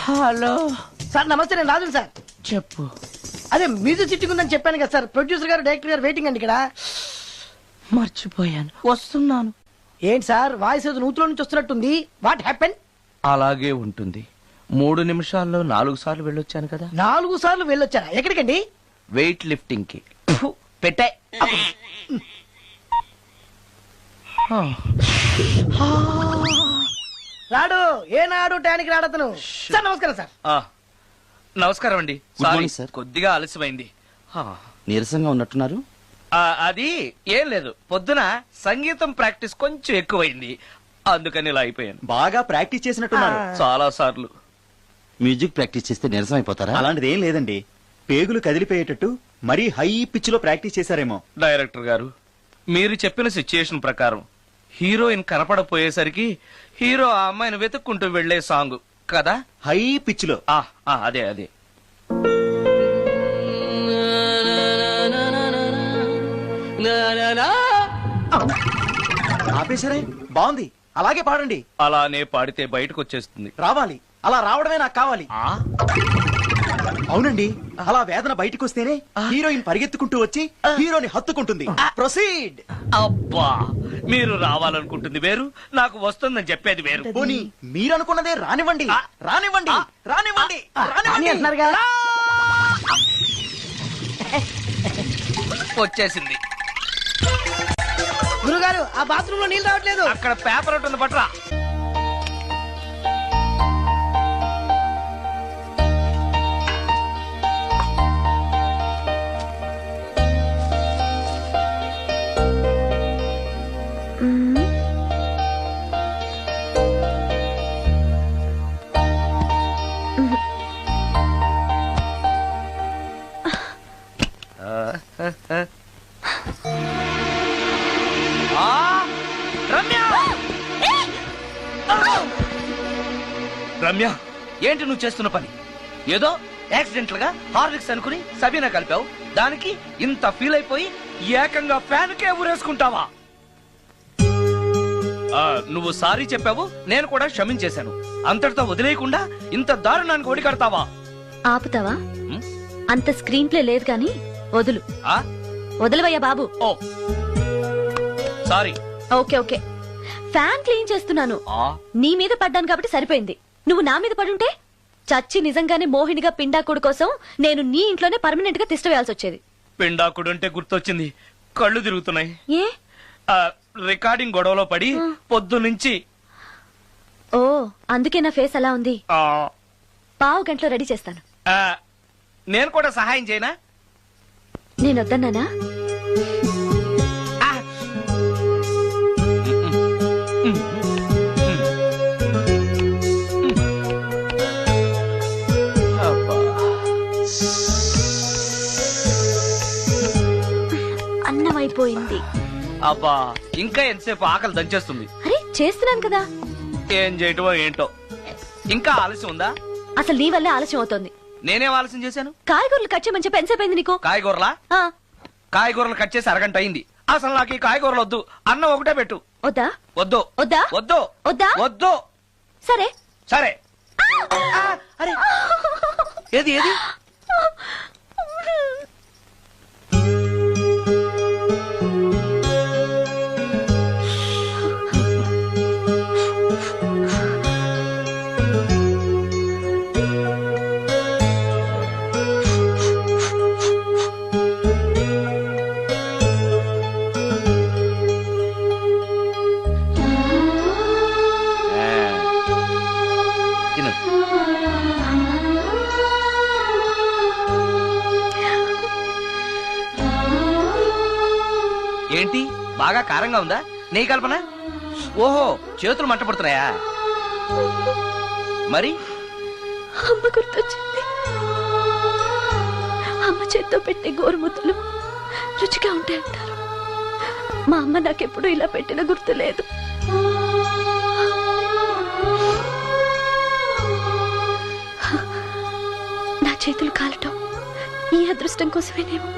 hello sir నమస్తే, నేను రాజుని సార్. చెప్పు. అదే మ్యూజిక్ సిట్టింగ్ ఉందని చెప్పాను కదా సార్. ప్రొడ్యూసర్ గారు, డైరెక్టర్ గారు వెయిటింగ్ అండి ఇక్కడ. మర్చిపోయాను, వస్తున్నాను. ఏంటి సార్ వాయిస్ ఏదో నూతులో నుంచి వస్తున్నట్టుంది? What happen? అలాగే ఉంటుంది. 3 నిమిషాల్లో 4 సార్లు వెళ్ళొచ్చాను కదా. 4 సార్లు వెళ్ళొచ్చారా? ఎక్కడికండి? వెయిట్ లిఫ్టింగ్ కి. పెట్టే. రాడు ఏనాడు టానికి రాడతను. సార్ నమస్కారం సార్. నమస్కారం అండి. Good morning, sir. కొద్దిగా ఆలస్యమైంది. నీరసంగా ఉన్నట్టున్నారు. అది ఏం లేదు, పొద్దున సంగీతం ప్రాక్టీస్ కొంచెం ఎక్కువైంది, అందుకని ఇలా అయిపోయాను. బాగా ప్రాక్టీస్ చేసినట్టున్నారు. చాలా సార్లు. మ్యూజిక్ ప్రాక్టీస్ చేస్తే నీరసం అయిపోతారా? అలాంటిది ఏం లేదండి, పేగులు కదిలిపోయేటట్టు మరీ హై పిచ్ లో ప్రాక్టీస్ చేశారేమో. డైరెక్టర్ గారు, మీరు చెప్పిన సిచ్యుయేషన్ ప్రకారం హీరోయిన్ కనపడపోయేసరికి హీరో ఆ అమ్మాయిని వెతుక్కుంటూ వెళ్లే సాంగ్ కదా. హై పిచ్ లో. అదే అదే. ఆపేశారే, బాగుంది, అలాగే పాడండి. అలానే పాడితే బయటకు వచ్చేస్తుంది. రావాలి, అలా రావడమే నాకు కావాలి. అవునండి, అలా వేదన బయటకు వస్తేనే హీరోయిన్ పరిగెత్తుకుంటూ వచ్చి హీరోని హత్తుకుంటుంది. ప్రొసీడ్. అబ్బా, మీరు రావాలనుకుంటుంది వేరు, నాకు వస్తుందని చెప్పేది వేరు. పోనీ మీరనుకున్నదే రానివ్వండి, రానివ్వండి, రానివ్వండి, అని రానివ్వండి. అంటున్నారు కదా. వచ్చేసింది. గురుగారు ఆ బాత్రూమ్ లో నీళ్ళు రావట్లేదు. అక్కడ పేపర్ ఉంటుంది, పట్రా. రమ్య, రమ్య, ఏంటి నువ్వు చేస్తున్న పని? ఏదో యాక్సిడెంటల్ గా హార్లిక్స్ అనుకుని సబీనా కలిపావు, దానికి ఇంత ఫీల్ అయిపోయి ఏకంగా ఫ్యాన్ కే ఊరేసుకుంటావా? నువ్వు సారీ చెప్పావు, నేను కూడా క్షమించేశాను. అంతటితో వదిలేయకుండా ఇంత దారుణానికి ఒడికడతావా? ఆపుతావా? అంత స్క్రీన్ ప్లే లేదు గాని వదులు. వదలవయ్యా బాబు. Oh sorry. Okay okay, fan clean చేస్తున్నాను, నీ మీద పడ్డాను కాబట్టి సరిపోయింది. నువ్వు నా మీద పడుంటే చచ్చి నిజంగానే మోహినిగా పిండాకుడు కోసం నేను నీ ఇంట్లోనే పర్మనెంట్ గా తిష్ట వేయాల్సి వచ్చేది. పిండాకుడు అంటే గుర్తొచ్చింది, కళ్ళు తిరుగుతున్నాయి. ఏ? రికార్డింగ్ గొడవలో పడి పొద్దు నుంచి. ఓ, అందుకే నా ఫేస్ అలా ఉంది. పావు గంటలో రెడీ చేస్తాను. నేను కూడా సహాయం చేయనా? నేను వద్దన్నానా? అన్నం అయిపోయింది. అబ్బా ఇంకా ఎంతసేపు ఆకలి దంచేస్తుంది. అరే చేస్తున్నాను కదా. ఏం చేయటమో ఏంటో. ఇంకా ఆలస్యం ఉందా? అసలు నీ వల్లే ఆలస్యం అవుతోంది. నేనేం ఆలస్యం చేశాను? కాయగూరలు కట్ చేయమని చెప్పి ఎంతసేపు అయింది నీకు? కాయగూరలా? ఆ, కాయగూరలు కట్ చేసి అరగంట అయింది. అసలు నాకు ఈ కాయగూరలు వద్దు. అన్నం ఒకటే పెట్టు. వద్దా? వద్దు వద్దా? వద్దు వద్దా? వద్దు. సరే. సరే. అరే ఏది ఏది? తిను. ఏంటి బాగా కారంగా ఉందా? నెయ్యి కల్పన? ఓహో చేతులు మంట పడుతున్నాయా? మరి అమ్మ గుర్తొచ్చింది. అమ్మ చేత్తో పెట్టే గోరుముద్దలు రుచిగా ఉంటాయంటారు. మా అమ్మ నాకెప్పుడు ఇలా పెట్టిన గుర్తు లేదు. నా చేతులు కాలటం ఈ అదృష్టం కోసమేనేమో.